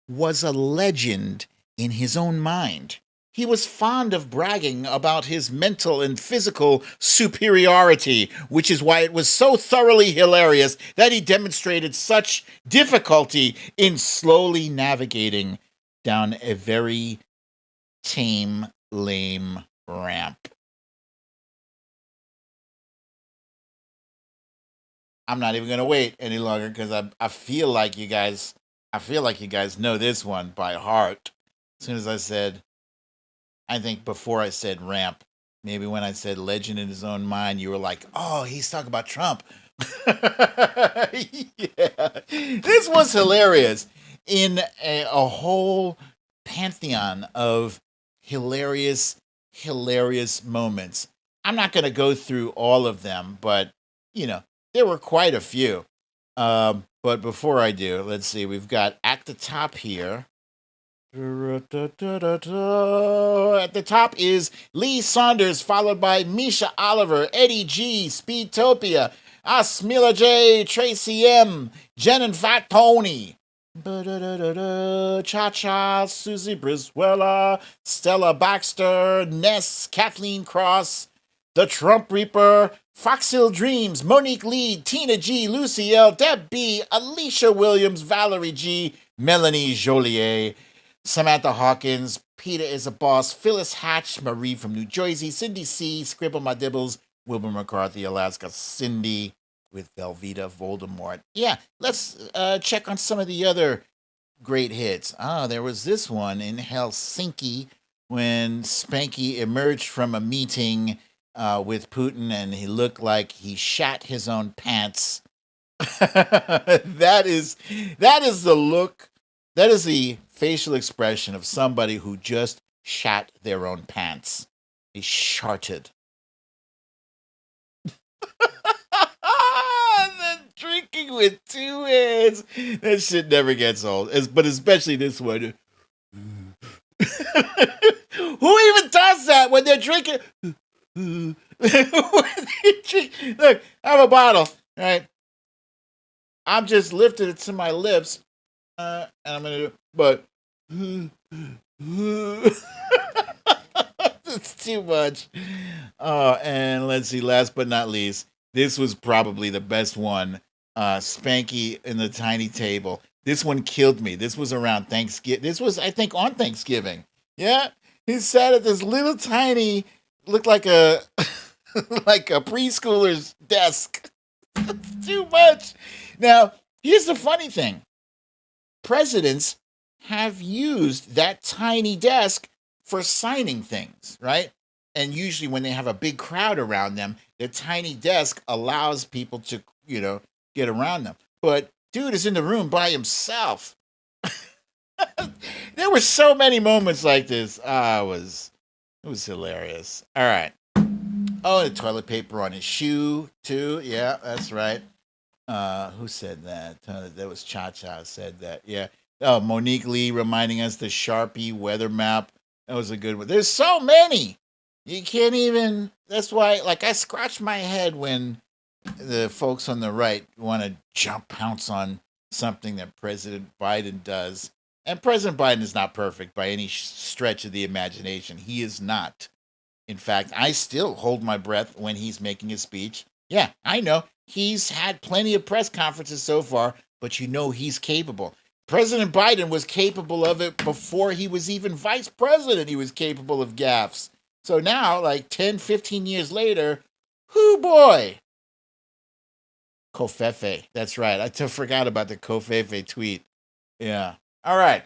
was a legend in his own mind. He was fond of bragging about his mental and physical superiority, which is why it was so thoroughly hilarious that he demonstrated such difficulty in slowly navigating down a very tame, lame ramp. I'm not even going to wait any longer because I feel like you guys know this one by heart. As soon as I said... I think before I said ramp, maybe when I said legend in his own mind, you were like, oh, he's talking about Trump. Yeah. This was hilarious in a whole pantheon of hilarious moments. I'm not going to go through all of them, but, there were quite a few. But before I do, let's see. We've got at the top here. At the top is Lee Saunders, followed by Misha Oliver, Eddie G, Speedtopia, Asmila J, Tracy M, Jen and Fat Tony, Cha Cha, Susie Brizuela, Stella Baxter, Ness, Kathleen Cross, The Trump Reaper, Foxhill Dreams, Monique Lee, Tina G, Lucy L, Deb B, Alicia Williams, Valerie G, Melanie Joliet, Samantha Hawkins, Peter is a Boss, Phyllis Hatch, Marie from New Jersey, Cindy C, Scribble My Dibbles, Wilbur McCarthy, Alaska Cindy with Velveeta Voldemort. Yeah, let's check on some of the other great hits. There was this one in Helsinki when Spanky emerged from a meeting with Putin and he looked like he shat his own pants. That is the look. That is the facial expression of somebody who just shat their own pants. He sharted. The drinking with two hands. That shit never gets old. But especially this one. Who even does that when they're drinking? Look, I have a bottle. All right. I'm just lifting it to my lips. And I'm going to do... But... It's too much. And let's see, last but not least, this was probably the best one. Spanky in the tiny table. This one killed me. This was around Thanksgiving. This was, I think, on Thanksgiving. Yeah. He sat at this little tiny, looked like a like a preschooler's desk. It's too much. Now, here's the funny thing. Presidents have used that tiny desk for signing things, right? And usually when they have a big crowd around them, the tiny desk allows people to, get around them. But dude is in the room by himself. There were so many moments like this. It was hilarious. All right. Oh, the toilet paper on his shoe, too. Yeah, that's right. Who said that? That was Cha Cha said that. Yeah. Oh, Monique Lee reminding us the Sharpie weather map. That was a good one. There's so many. You can't even... That's why, I scratch my head when the folks on the right want to pounce on something that President Biden does. And President Biden is not perfect by any stretch of the imagination. He is not. In fact, I still hold my breath when he's making a speech. Yeah, I know. He's had plenty of press conferences so far, but you know he's capable. President Biden was capable of it before he was even vice president. He was capable of gaffes. So now, like 10, 15 years later, whoo boy. Kofefe. That's right. I forgot about the Kofefe tweet. Yeah. All right.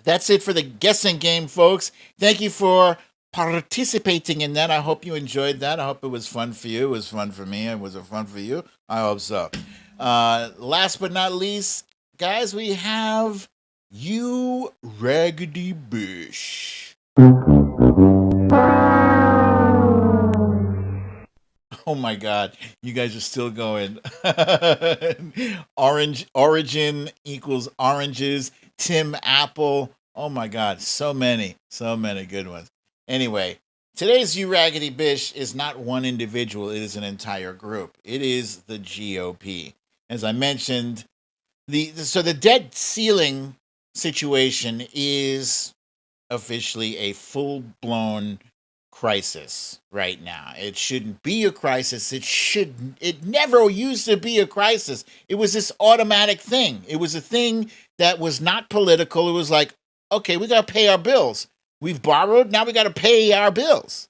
That's it for the guessing game, folks. Thank you for participating in that. I hope you enjoyed that. I hope it was fun for you. It was fun for me. Was it fun for you? I hope so. Last but not least, guys, we have you, Raggedy Bish. Oh my God, you guys are still going. Origin equals oranges. Tim Apple. Oh my God, so many good ones. Anyway, today's You Raggedy Bish is not one individual, it is an entire group. It is the GOP. As I mentioned, the debt ceiling situation is officially a full-blown crisis right now. It shouldn't be a crisis. It never used to be a crisis. It was this automatic thing. It was a thing that was not political. It was like, okay, we got to pay our bills. We've borrowed, now we got to pay our bills.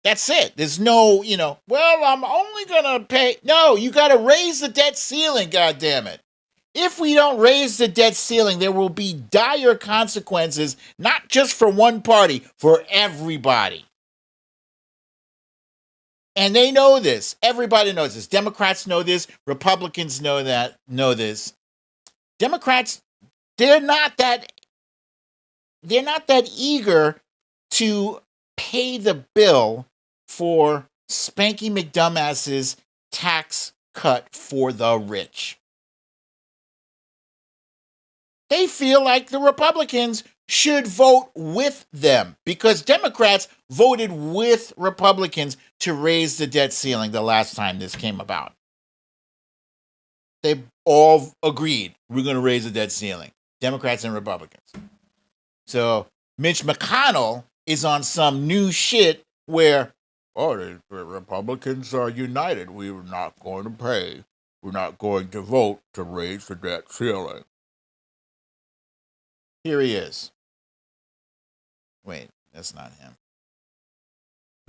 That's it. There's no, well, I'm only going to pay. No, you got to raise the debt ceiling, goddammit. If we don't raise the debt ceiling, there will be dire consequences, not just for one party, for everybody. And they know this. Everybody knows this. Democrats know this. Republicans know this. Democrats, they're not that eager to pay the bill for Spanky McDumbass's tax cut for the rich. They feel like the Republicans should vote with them because Democrats voted with Republicans to raise the debt ceiling the last time this came about. They all agreed we're going to raise the debt ceiling, Democrats and Republicans. So Mitch McConnell is on some new shit where, the Republicans are united. We're not going to pay. We're not going to vote to raise the debt ceiling. Here he is. Wait, that's not him.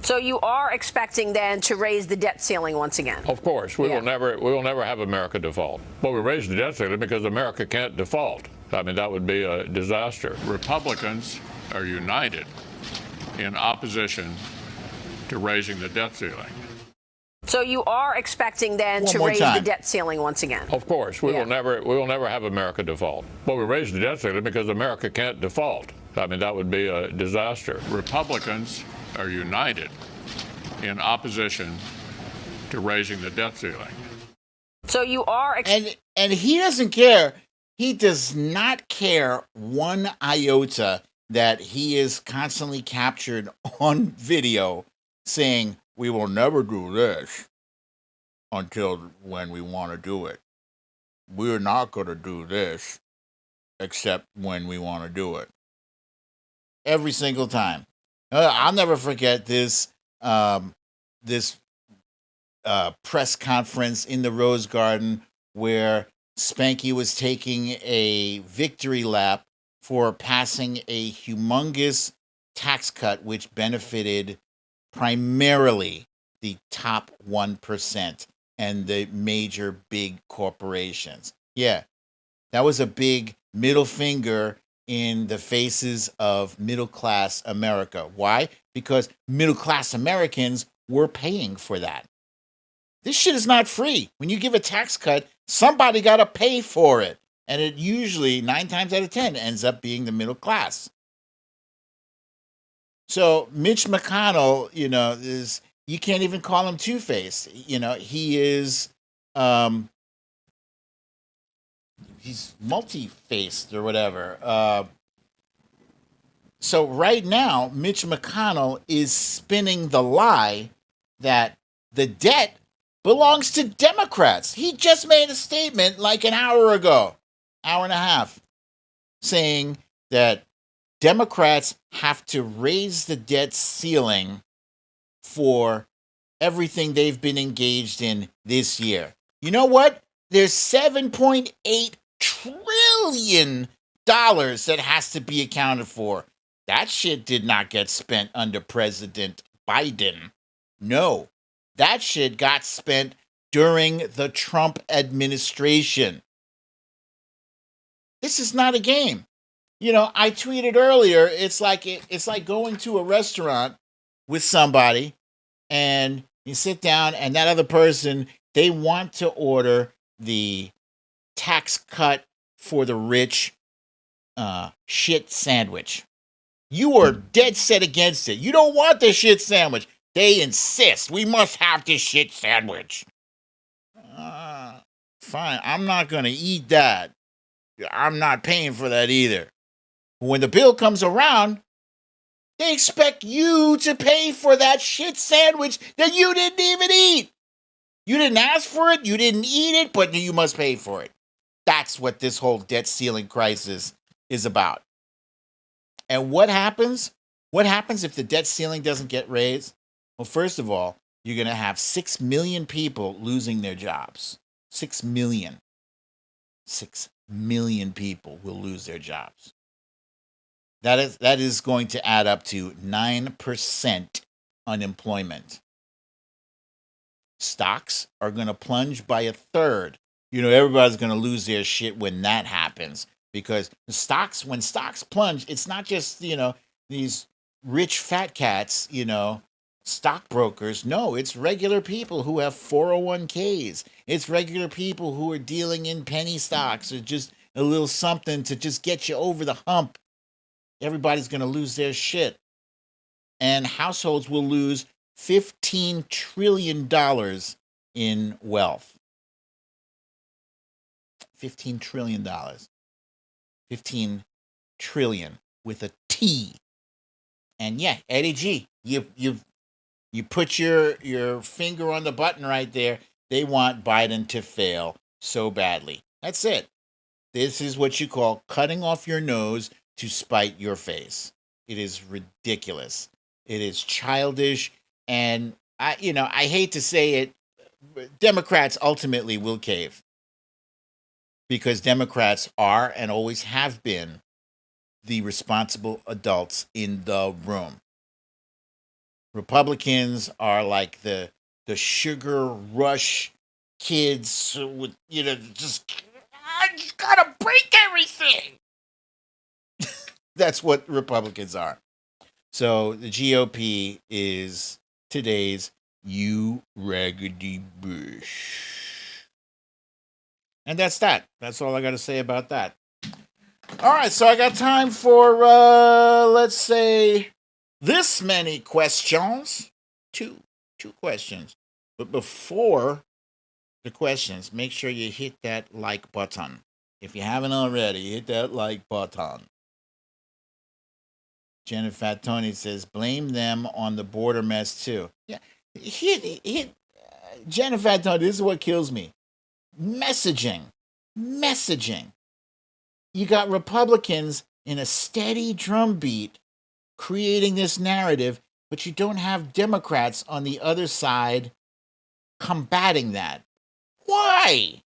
So you are expecting then to raise the debt ceiling once again? Of course, we will never have America default. But we raised the debt ceiling because America can't default. I mean, that would be a disaster. Republicans are united in opposition to raising the debt ceiling. So you are expecting then to raise the debt ceiling once again? Of course, we will never have America default. But we raised the debt ceiling because America can't default. I mean, that would be a disaster. Republicans are united in opposition to raising the debt ceiling. So you are and he doesn't care. He does not care one iota that he is constantly captured on video saying, we will never do this until when we want to do it. We're not going to do this except when we want to do it. Every single time. I'll never forget this press conference in the Rose Garden where Spanky was taking a victory lap for passing a humongous tax cut which benefited primarily the top 1% and the major big corporations. Yeah, that was a big middle finger in the faces of middle-class America. Why? Because middle-class Americans were paying for that. This shit is not free. When you give a tax cut, somebody got to pay for it. And it usually, 9 times out of 10, ends up being the middle class. So Mitch McConnell, you can't even call him two-faced. He is, he's multi-faced or whatever. So right now, Mitch McConnell is spinning the lie that the debt belongs to Democrats. Democrats. He just made a statement like an hour ago, hour and a half, saying that Democrats have to raise the debt ceiling for everything they've been engaged in this year. You know what? There's $7.8 trillion that has to be accounted for. That shit did not get spent under President Biden. No, that shit got spent during the Trump administration. This is not a game. You know, I tweeted earlier, it's like going to a restaurant with somebody and you sit down and that other person, they want to order the tax cut for the rich shit sandwich. You are dead set against it. You don't want the shit sandwich. They insist. We must have this shit sandwich. Fine. I'm not going to eat that. I'm not paying for that either. When the bill comes around, they expect you to pay for that shit sandwich that you didn't even eat. You didn't ask for it. You didn't eat it, but you must pay for it. That's what this whole debt ceiling crisis is about. And what happens? What happens if the debt ceiling doesn't get raised? Well, first of all, you're going to have 6 million people losing their jobs. 6 million. 6 million people will lose their jobs. That is going to add up to 9% unemployment. Stocks are going to plunge by 1/3. You know, everybody's going to lose their shit when that happens. Because when stocks plunge, it's not just, you know, these rich fat cats, you know, stockbrokers. No, it's regular people who have 401ks. It's regular people who are dealing in penny stocks or just a little something to just get you over the hump. Everybody's going to lose their shit. And households will lose $15 trillion in wealth. $15 trillion. 15 trillion with a T. And yeah, Eddie G, you put your finger on the button right there. They want Biden to fail so badly. That's it. This is what you call cutting off your nose to spite your face. It is ridiculous. It is childish. And I hate to say it, Democrats ultimately will cave. Because Democrats are and always have been the responsible adults in the room. Republicans are like the sugar rush kids with, just gotta break everything. That's what Republicans are. So the GOP is today's you raggedy bush. And that's that. That's all I got to say about that. All right, so I got time for, let's say, this many questions. Two questions. But before the questions, make sure you hit that like button. If you haven't already, hit that like button. Jennifer Tony says, blame them on the border mess, too. Yeah, Jennifer Tony, this is what kills me. Messaging. You got Republicans in a steady drumbeat creating this narrative, but you don't have Democrats on the other side combating that. Why?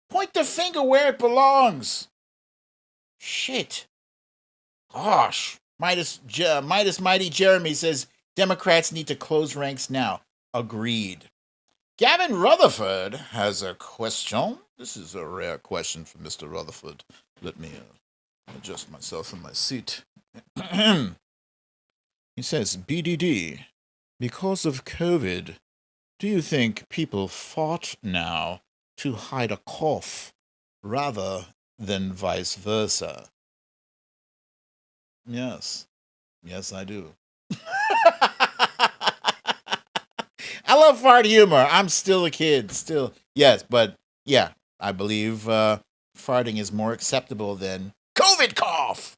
Point the finger where it belongs. Shit. Gosh. Midas Mighty Jeremy says Democrats need to close ranks now. Agreed. Gavin Rutherford has a question. This is a rare question for Mr. Rutherford. Let me adjust myself in my seat. He says, BDD, because of COVID, do you think people fought now to hide a cough rather than vice versa? Yes, I do. I love fart humor. I'm still a kid. Yes, but yeah, I believe farting is more acceptable than COVID cough.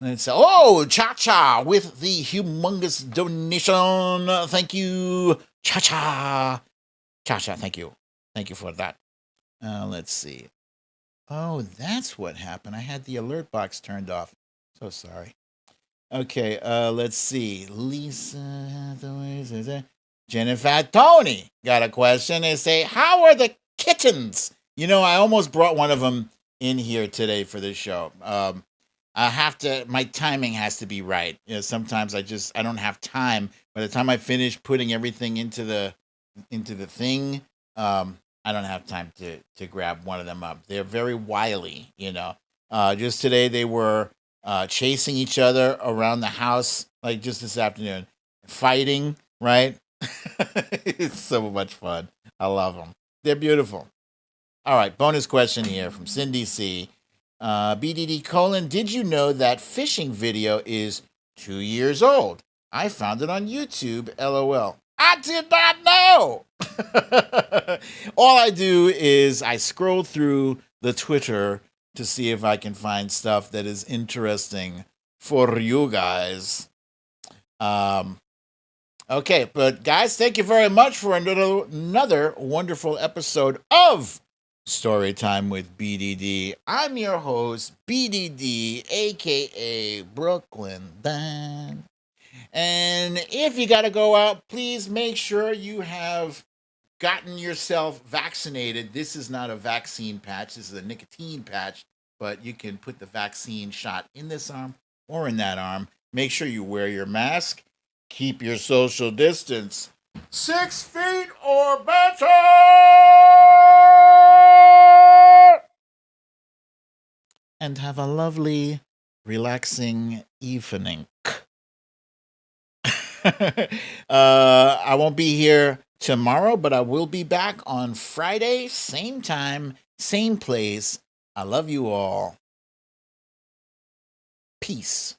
Let's say, oh, Cha-Cha with the humongous donation. Thank you, Cha-Cha. Cha-Cha, thank you. Thank you for that. Let's see. Oh, that's what happened. I had the alert box turned off. So sorry. Okay, let's see. Lisa, Jennifer Tony got a question. They say, how are the kittens? You know, I almost brought one of them in here today for this show. My timing has to be right. You know, sometimes I don't have time. By the time I finish putting everything into the thing, I don't have time to grab one of them up. They're very wily, you know. Just today they were chasing each other around the house, like just this afternoon, fighting, right? It's so much fun. I love them. They're beautiful. All right, bonus question here from Cindy C. BDD : did you know that fishing video is 2 years old? I found it on YouTube, LOL. I did not know. All I do is I scroll through the Twitter to see if I can find stuff that is interesting for you guys. Okay, but guys, thank you very much for another wonderful episode of Storytime with BDD. I'm your host, BDD, aka BrooklynDad. And if you got to go out, please make sure you have gotten yourself vaccinated. This is not a vaccine patch. This is a nicotine patch, but you can put the vaccine shot in this arm or in that arm. Make sure you wear your mask. Keep your social distance 6 feet or better. And have a lovely, relaxing evening. I won't be here tomorrow, but I will be back on Friday, same time, same place. I love you all. Peace.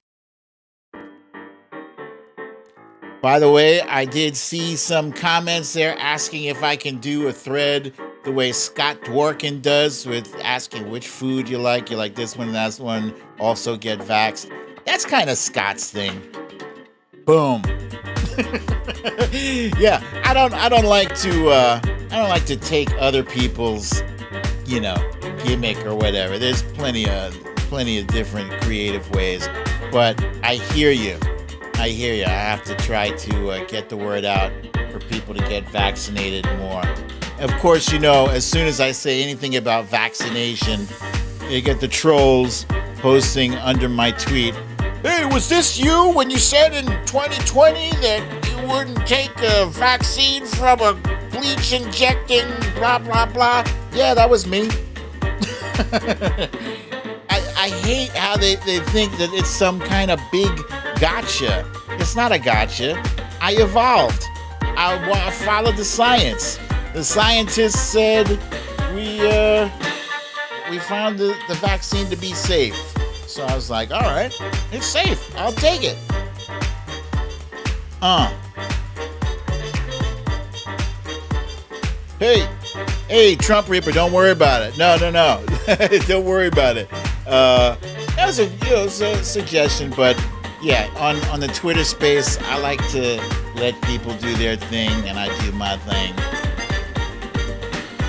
By the way, I did see some comments there asking if I can do a thread the way Scott Dworkin does with asking which food you like. You like this one, that one. Also get vaxxed. That's kind of Scott's thing. Boom. Yeah, I don't like to take other people's, gimmick or whatever. There's plenty of different creative ways, but I hear you. I have to try to get the word out for people to get vaccinated more. Of course, as soon as I say anything about vaccination, you get the trolls posting under my tweet, "Hey, was this you when you said in 2020 that you wouldn't take a vaccine from a bleach-injecting blah, blah, blah?" Yeah, that was me. I hate how they think that it's some kind of big gotcha. It's not a gotcha. I evolved. I followed the science. The scientists said we found the vaccine to be safe. So I was like, all right, it's safe. I'll take it. Hey, Trump Reaper, don't worry about it. No. Don't worry about it. That was a suggestion, but yeah, on the Twitter space, I like to let people do their thing, and I do my thing.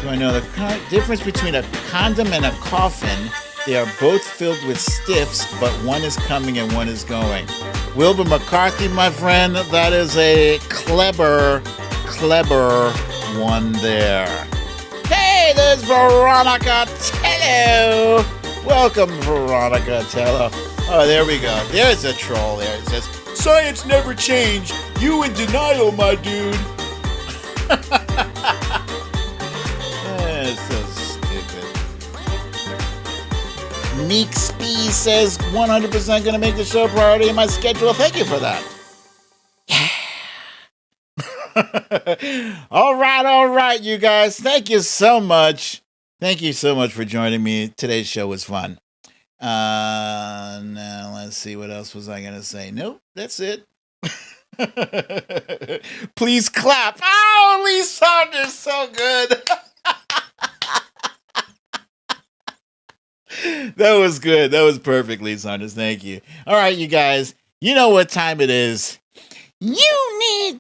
Do I know the difference between a condom and a coffin? They are both filled with stiffs, but one is coming and one is going. Wilbur McCarthy, my friend, that is a clever one there. Hey, there's Veronica Tello. Welcome, Veronica Tello. Oh, there we go. There's a troll there. It says, "Science never changed. You in denial, my dude." That's so stupid. Meek Spee says 100% going to make the show priority in my schedule. Thank you for that. Yeah. All right, you guys. Thank you so much. Thank you so much for joining me. Today's show was fun. Now let's see. What else was I going to say? Nope, that's it. Please clap. Oh, Lee Saunders, so good. That was good. That was perfectly, Saunders. Thank you. All right, you guys. You know what time it is. You need